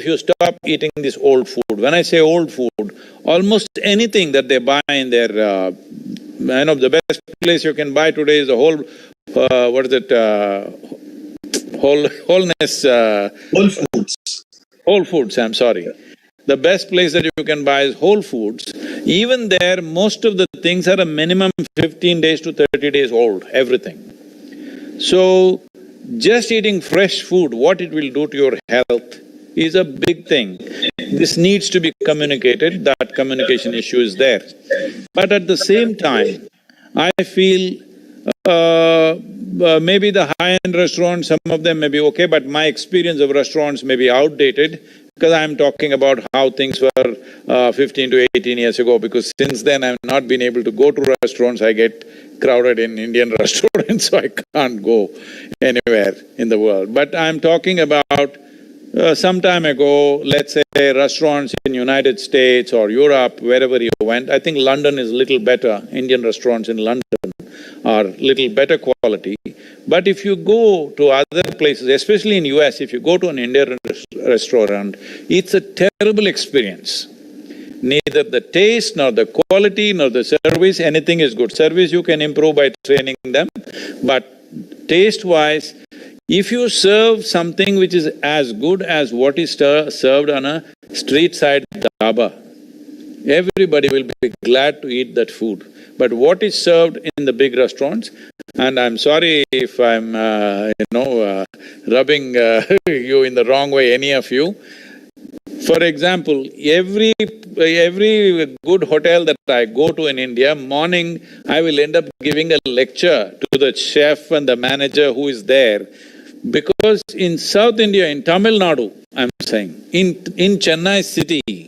you stop eating this old food, when I say old food, almost anything that they buy in their… the best place you can buy today is a wholeness… Whole Foods. Whole Foods, I'm sorry. The best place that you can buy is Whole Foods. Even there, most of the things are a minimum 15 days to 30 days old, everything. So, just eating fresh food, what it will do to your health is a big thing. This needs to be communicated, that communication issue is there. But at the same time, I feel maybe the high-end restaurants, some of them may be okay, but my experience of restaurants may be outdated because I'm talking about how things were 15 to 18 years ago, because since then I've not been able to go to restaurants, I get crowded in Indian restaurants, so I can't go anywhere in the world. But I'm talking about some time ago, let's say restaurants in United States or Europe, wherever you went, I think London is little better, Indian restaurants in London are little better quality. But if you go to other places, especially in US, if you go to an Indian restaurant, it's a terrible experience. Neither the taste, nor the quality, nor the service, anything is good. Service you can improve by training them, but taste-wise, if you serve something which is as good as what is served on a street-side dhaba, everybody will be glad to eat that food. But what is served in the big restaurants, and I'm sorry if I'm, rubbing you in the wrong way, any of you. For example, every good hotel that I go to in India, morning I will end up giving a lecture to the chef and the manager who is there. Because in South India, in Tamil Nadu, I'm saying, in Chennai city,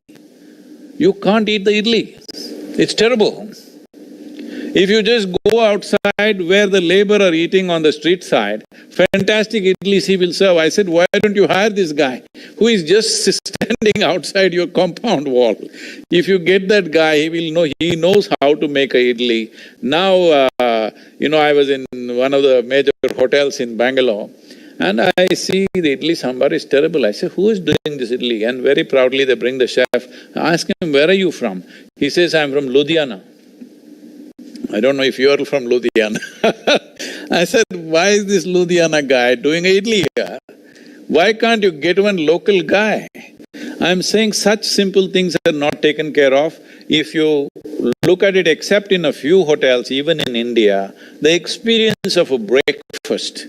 you can't eat the idli. It's terrible. If you just go outside where the labor are eating on the street side, fantastic idlis he will serve. I said, why don't you hire this guy who is just standing outside your compound wall? If you get that guy, he knows how to make a idli. Now, I was in one of the major hotels in Bangalore, and I see the idli sambar is terrible. I say, who is doing this idli? And very proudly they bring the chef. I ask him, where are you from? He says, I'm from Ludhiana. I don't know if you're from Ludhiana. I said, why is this Ludhiana guy doing idli here? Why can't you get one local guy? I'm saying such simple things are not taken care of. If you look at it, except in a few hotels, even in India, the experience of a breakfast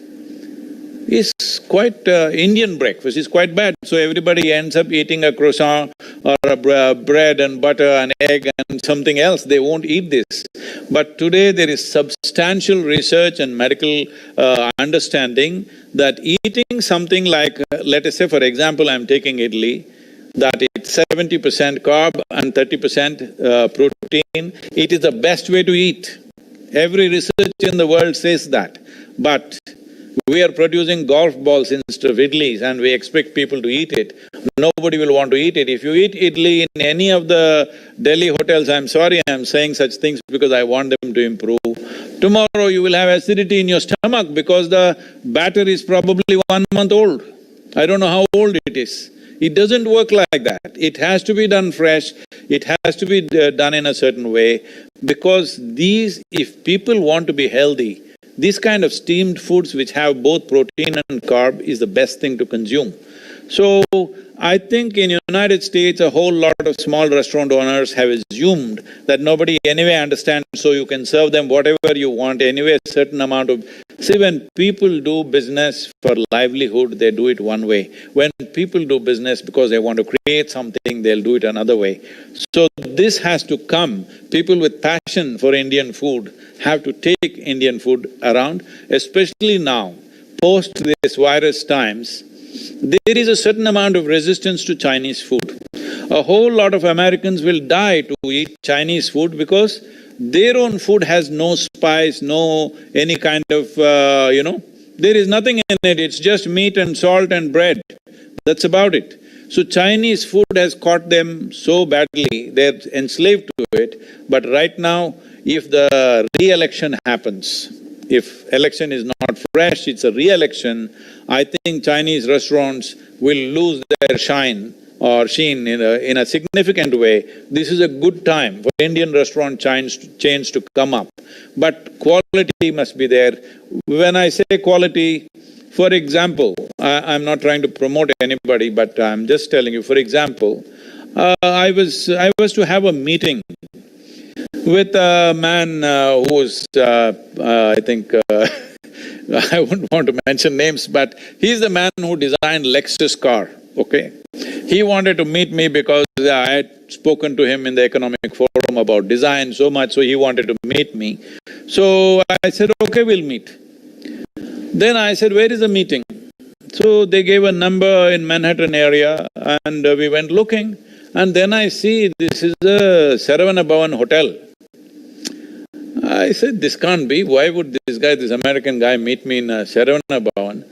is quite… Indian breakfast is quite bad. So everybody ends up eating a croissant or a bread and butter and egg and something else, they won't eat this. But today there is substantial research and medical understanding that eating something like, let us say for example, I'm taking idli, that it's 70% carb and 30% protein, it is the best way to eat. Every research in the world says that. But we are producing golf balls instead of idlis and we expect people to eat it. Nobody will want to eat it. If you eat idli in any of the Delhi hotels, I'm sorry I'm saying such things because I want them to improve. Tomorrow you will have acidity in your stomach because the batter is probably 1 month old. I don't know how old it is. It doesn't work like that. It has to be done fresh, it has to be done in a certain way, because if people want to be healthy, these kind of steamed foods which have both protein and carb is the best thing to consume. So, I think in United States, a whole lot of small restaurant owners have assumed that nobody anyway understands, so you can serve them whatever you want, anyway a certain amount of… See, when people do business for livelihood, they do it one way. When people do business because they want to create something, they'll do it another way. So this has to come. People with passion for Indian food have to take Indian food around, especially now, post this virus times. There is a certain amount of resistance to Chinese food. A whole lot of Americans will die to eat Chinese food because their own food has no spice, no any kind of, there is nothing in it, it's just meat and salt and bread. That's about it. So Chinese food has caught them so badly, they're enslaved to it. But right now, if the re-election happens, if election is not fresh, it's a re-election, I think Chinese restaurants will lose their shine or sheen in a significant way. This is a good time for Indian restaurant chains to come up. But quality must be there. When I say quality, for example, I'm not trying to promote anybody, but I'm just telling you, for example, I was to have a meeting with a man who was, I think, I wouldn't want to mention names, but he's the man who designed Lexus car, okay? He wanted to meet me because I had spoken to him in the economic forum about design so much, so he wanted to meet me. So I said, okay, we'll meet. Then I said, where is the meeting? So they gave a number in Manhattan area and we went looking, and then I see this is a Saravana Bhavan hotel. I said, this can't be, why would this American guy meet me in a Saravana Bhavan?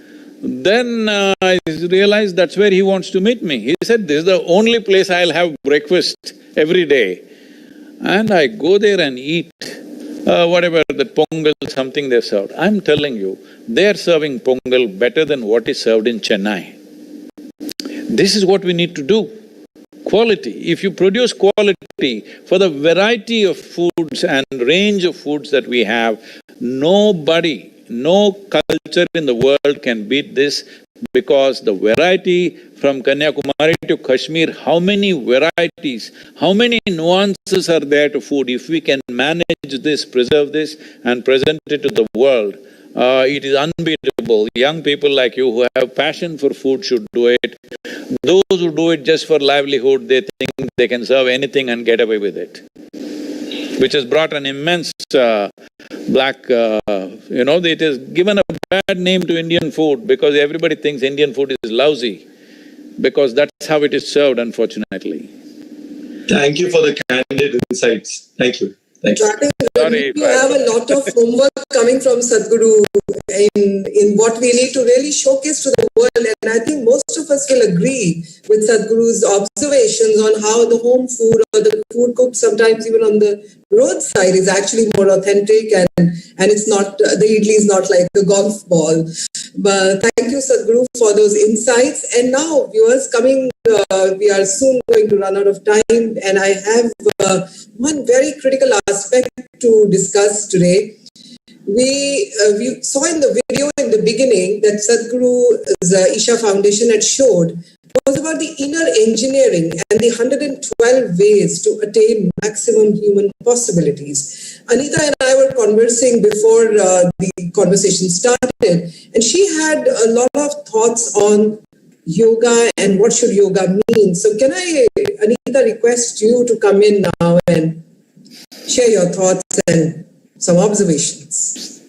Then I realized that's where he wants to meet me. He said, this is the only place I'll have breakfast every day. And I go there and eat whatever, that pongal, something they served. I'm telling you, they're serving pongal better than what is served in Chennai. This is what we need to do. Quality. If you produce quality for the variety of foods and range of foods that we have, nobody, no culture in the world can beat this, because the variety from Kanyakumari to Kashmir, how many varieties, how many nuances are there to food. If we can manage this, preserve this and present it to the world, it is unbeatable. Young people like you who have passion for food should do it. Those who do it just for livelihood, they think they can serve anything and get away with it, which has brought an immense it has given a bad name to Indian food, because everybody thinks Indian food is lousy, because that's how it is served, unfortunately. Thank you for the candid insights. Thank you. Thank you. Sorry, you have a lot of homework coming from Sadhguru in what we need to really showcase to the world, and I think most of us will agree with Sadhguru's observations on how the home food or the food cooked sometimes even on the roadside is actually more authentic, and it's not… the idli is not like a golf ball. But thank you, Sadhguru, for those insights. And now, viewers, we are soon going to run out of time, and I have one very critical aspect to discuss today. We saw in the video in the beginning that Sadhguru's Isha Foundation had showed was about the inner engineering and the 112 ways to attain maximum human possibilities. Anita and I were conversing before the conversation started, and she had a lot of thoughts on yoga and what should yoga mean. So can I, Anita, request you to come in now and share your thoughts and some observations.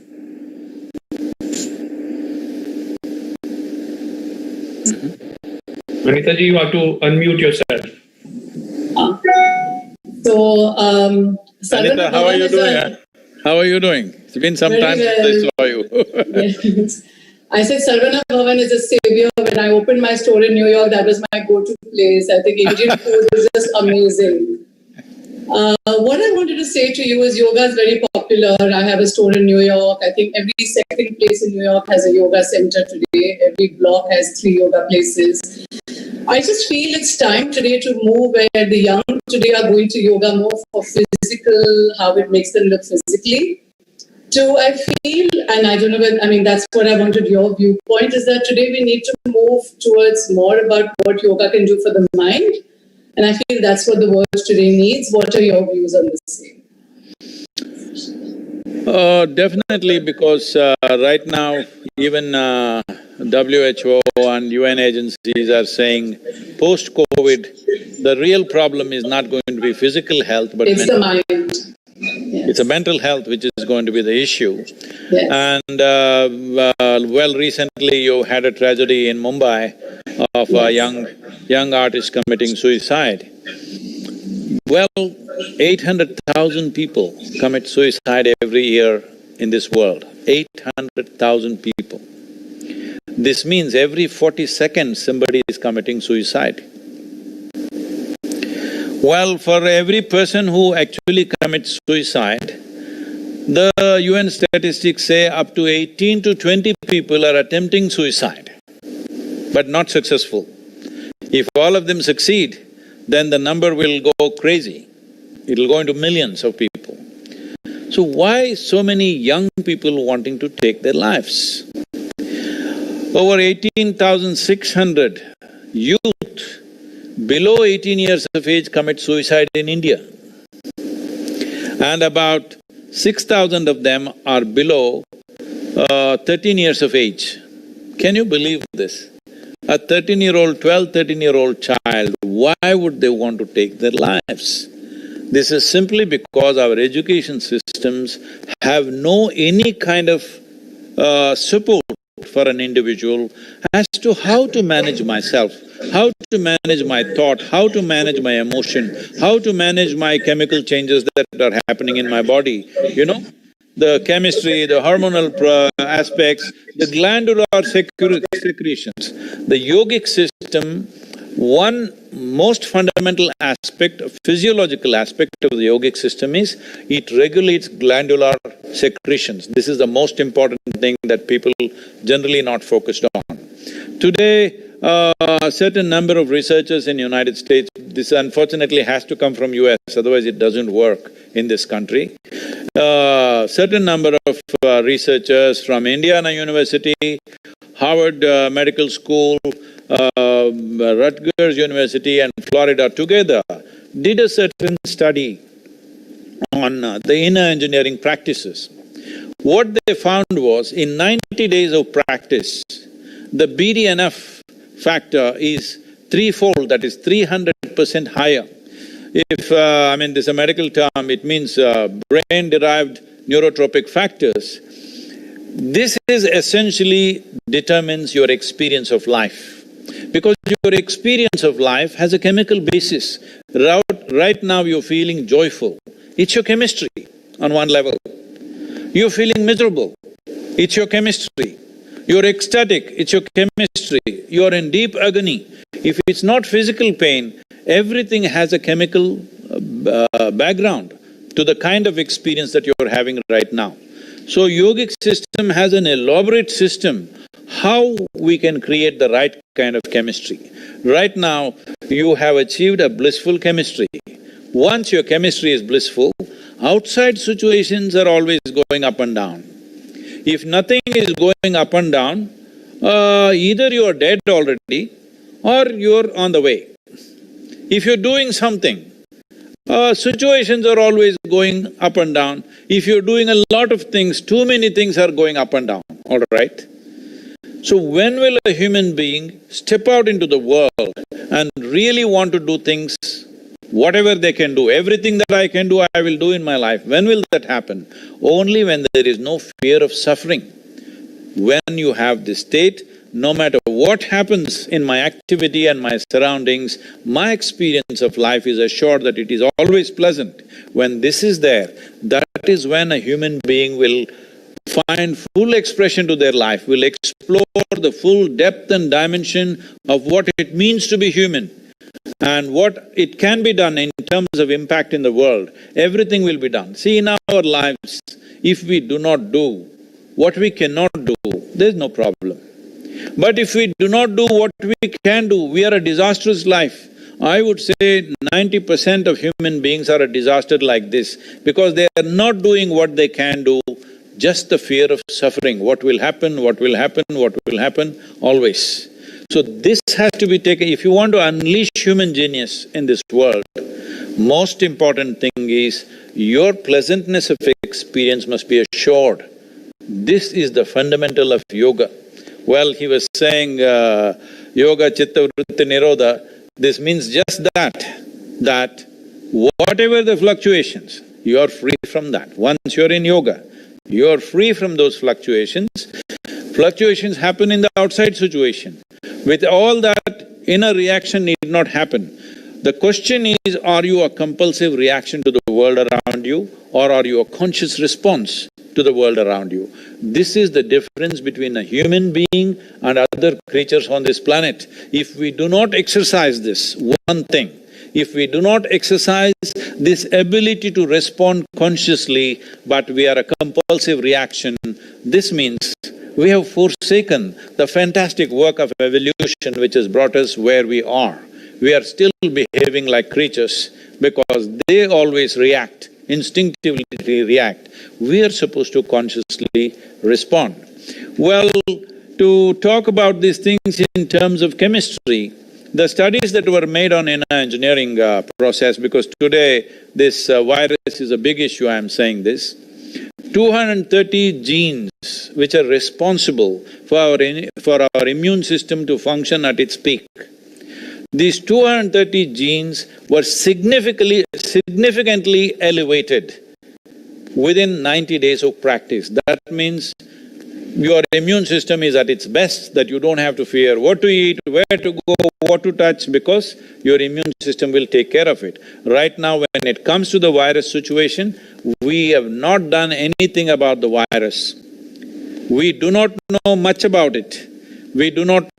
Anita ji, you have to unmute yourself. Anita, how are you doing? How are you doing? It's been some time since I saw you. Yes. I said Sarvana Bhavan is a savior. When I opened my store in New York, that was my go-to place. I think Indian food is just amazing. What I wanted to say to you is yoga is very popular. I have a store in New York. I think every second place in New York has a yoga center today. Every block has 3 yoga places. I just feel it's time today to move where the young today are going to yoga more for physical, how it makes them look physically. I feel, and I don't know whether, I mean, that's what I wanted your viewpoint, is that today we need to move towards more about what yoga can do for the mind. And I feel that's what the world today needs. What are your views on the same? Definitely, because right now even WHO and UN agencies are saying post-COVID, the real problem is not going to be physical health, but it's the mind. Yes. It's a mental health which is going to be the issue. Yes. And well, recently you had a tragedy in Mumbai of a young artist committing suicide. Well, 800,000 people commit suicide every year in this world, 800,000 people. This means every 40 seconds somebody is committing suicide. Well, for every person who actually commits suicide, the UN statistics say up to 18 to 20 people are attempting suicide, but not successful. If all of them succeed, then the number will go crazy. It'll go into millions of people. So why so many young people wanting to take their lives? Over 18,600 youth below 18 years of age commit suicide in India. And about 6,000 of them are below 13 years of age. Can you believe this? A 13-year-old, 12, 13-year-old child, why would they want to take their lives? This is simply because our education systems have no any kind of support for an individual as to how to manage myself, how to manage my thought, how to manage my emotion, how to manage my chemical changes that are happening in my body, you know? The chemistry, the hormonal aspects, the glandular secretions. The yogic system, one most fundamental aspect, physiological aspect of the yogic system is it regulates glandular secretions. This is the most important thing that people generally not focused on. Today, a certain number of researchers in United States, this unfortunately has to come from US, otherwise it doesn't work in this country. Certain number of researchers from Indiana University, Harvard Medical School, Rutgers University and Florida together did a certain study on the inner engineering practices. What they found was, in 90 days of practice, the BDNF factor is threefold, that is 300% higher. If… I mean, this is a medical term, it means brain-derived neurotropic factors. This is essentially determines your experience of life. Because your experience of life has a chemical basis. Right now you're feeling joyful, it's your chemistry on one level. You're feeling miserable, it's your chemistry. You're ecstatic, it's your chemistry. You're in deep agony. If it's not physical pain, everything has a chemical background to the kind of experience that you're having right now. So yogic system has an elaborate system how we can create the right kind of chemistry. Right now, you have achieved a blissful chemistry. Once your chemistry is blissful, outside situations are always going up and down. If nothing is going up and down, either you are dead already or you're on the way. If you're doing something, situations are always going up and down. If you're doing a lot of things, too many things are going up and down, all right? So when will a human being step out into the world and really want to do things, whatever they can do, everything that I can do, I will do in my life. When will that happen? Only when there is no fear of suffering. When you have this state, no matter what happens in my activity and my surroundings, my experience of life is assured that it is always pleasant. When this is there, that is when a human being will find full expression to their life, will explore the full depth and dimension of what it means to be human and what it can be done in terms of impact in the world. Everything will be done. See, in our lives, if we do not do what we cannot do, there's no problem. But if we do not do what we can do, we are a disastrous life. I would say 90% of human beings are a disaster like this because they are not doing what they can do just the fear of suffering, what will happen, what will happen, what will happen, always. So this has to be taken… If you want to unleash human genius in this world, most important thing is your pleasantness of experience must be assured. This is the fundamental of yoga. Well, he was saying, yoga chitta vritti nirodha, this means just that whatever the fluctuations, you are free from that. Once you're in yoga, you're free from those fluctuations. Fluctuations happen in the outside situation. With all that, inner reaction need not happen. The question is, are you a compulsive reaction to the world around you, or are you a conscious response to the world around you? This is the difference between a human being and other creatures on this planet. If we do not exercise this one thing, if we do not exercise this ability to respond consciously, but we are a compulsive reaction, this means we have forsaken the fantastic work of evolution which has brought us where we are. We are still behaving like creatures because they always react, instinctively react. We are supposed to consciously respond. Well, to talk about these things in terms of chemistry, the studies that were made on inner engineering process, because today this virus is a big issue, I am saying this, 230 genes which are responsible for our immune system to function at its peak. These 230 genes were significantly elevated within 90 days of practice. That means your immune system is at its best, that you don't have to fear what to eat, where to go, what to touch, because your immune system will take care of it. Right now, when it comes to the virus situation, we have not done anything about the virus. We do not know much about it. We do not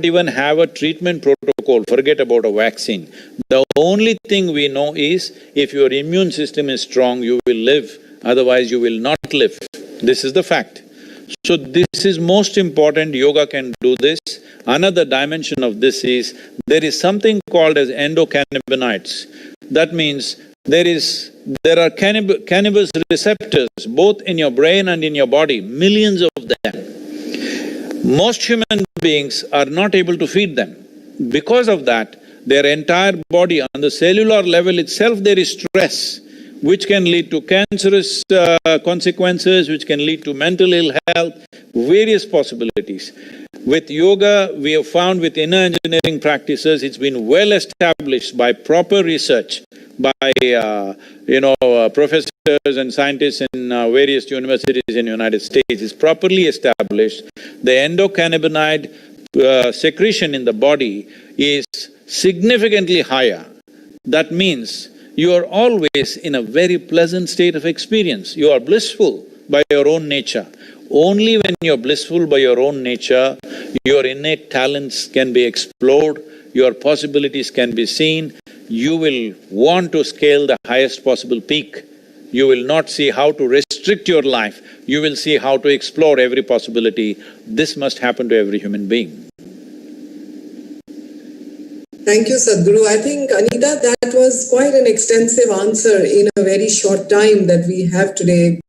even have a treatment protocol, forget about a vaccine. The only thing we know is, if your immune system is strong, you will live, otherwise you will not live. This is the fact. So this is most important, yoga can do this. Another dimension of this is, there is something called as endocannabinoids. That means there are cannabis receptors both in your brain and in your body, millions of them. Most human beings are not able to feed them. Because of that, their entire body, on the cellular level itself, there is stress, which can lead to cancerous consequences, which can lead to mental ill health, various possibilities. With yoga, we have found with inner engineering practices, it's been well established by proper research, by professors and scientists in various universities in the United States. It's properly established. The endocannabinoid secretion in the body is significantly higher. That means you are always in a very pleasant state of experience. You are blissful by your own nature. Only when you're blissful by your own nature, your innate talents can be explored, your possibilities can be seen. You will want to scale the highest possible peak. You will not see how to restrict your life, you will see how to explore every possibility. This must happen to every human being. Thank you, Sadhguru. I think, Anita, that was quite an extensive answer in a very short time that we have today,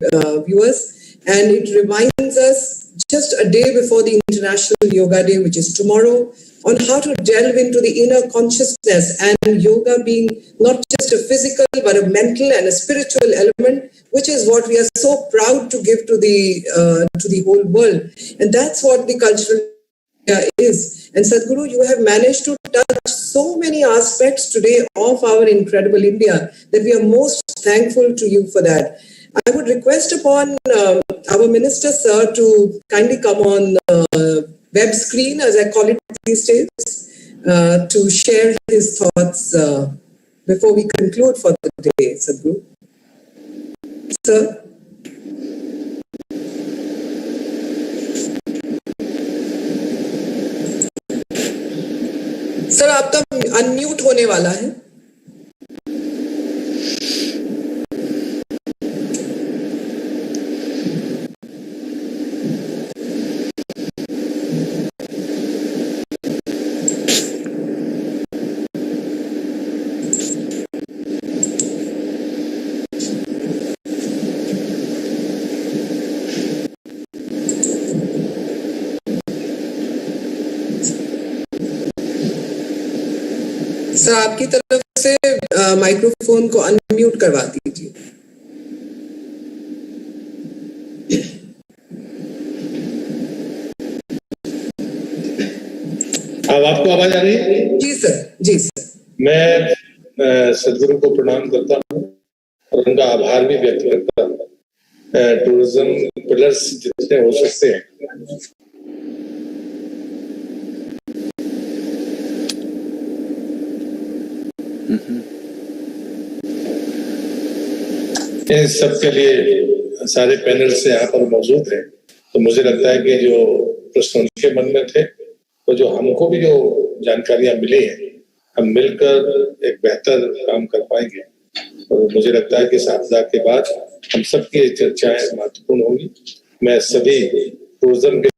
viewers. And it reminds us, just a day before the International Yoga Day, which is tomorrow, on how to delve into the inner consciousness, and yoga being not just a physical but a mental and a spiritual element, which is what we are so proud to give to the whole world. And that's what the cultural is. And Sadhguru, you have managed to touch so many aspects today of our incredible India that we are most thankful to you for that. I would request upon our Minister, sir, to kindly come on web screen, as I call it these days, to share his thoughts before we conclude for the day, Sadhguru. Sir? Sir आपका unmute होने वाला है। Sir आपकी तरफ से microphone को unmute करवा दीजिए। अब आपको आवाज आ रही है? जी सर, जी सर। मैं सदगुरु को प्रणाम करता हूँ और उनका आभार भी व्यक्त करता हूँ। टूरिज्म पिलर्स जितने हो सकते हैं इन सब के लिए सारे पैनल से यहाँ पर मौजूद हैं। तो मुझे लगता है कि जो प्रश्न उनके मन में थे तो जो हमको भी जो जानकारियां मिली हैं हम मिलकर एक बेहतर काम कर पाएंगे। और मुझे लगता है कि इस आपदा के बाद हम सबकी चर्चाएं महत्वपूर्ण होंगी। मैं सभी टूरिज्म के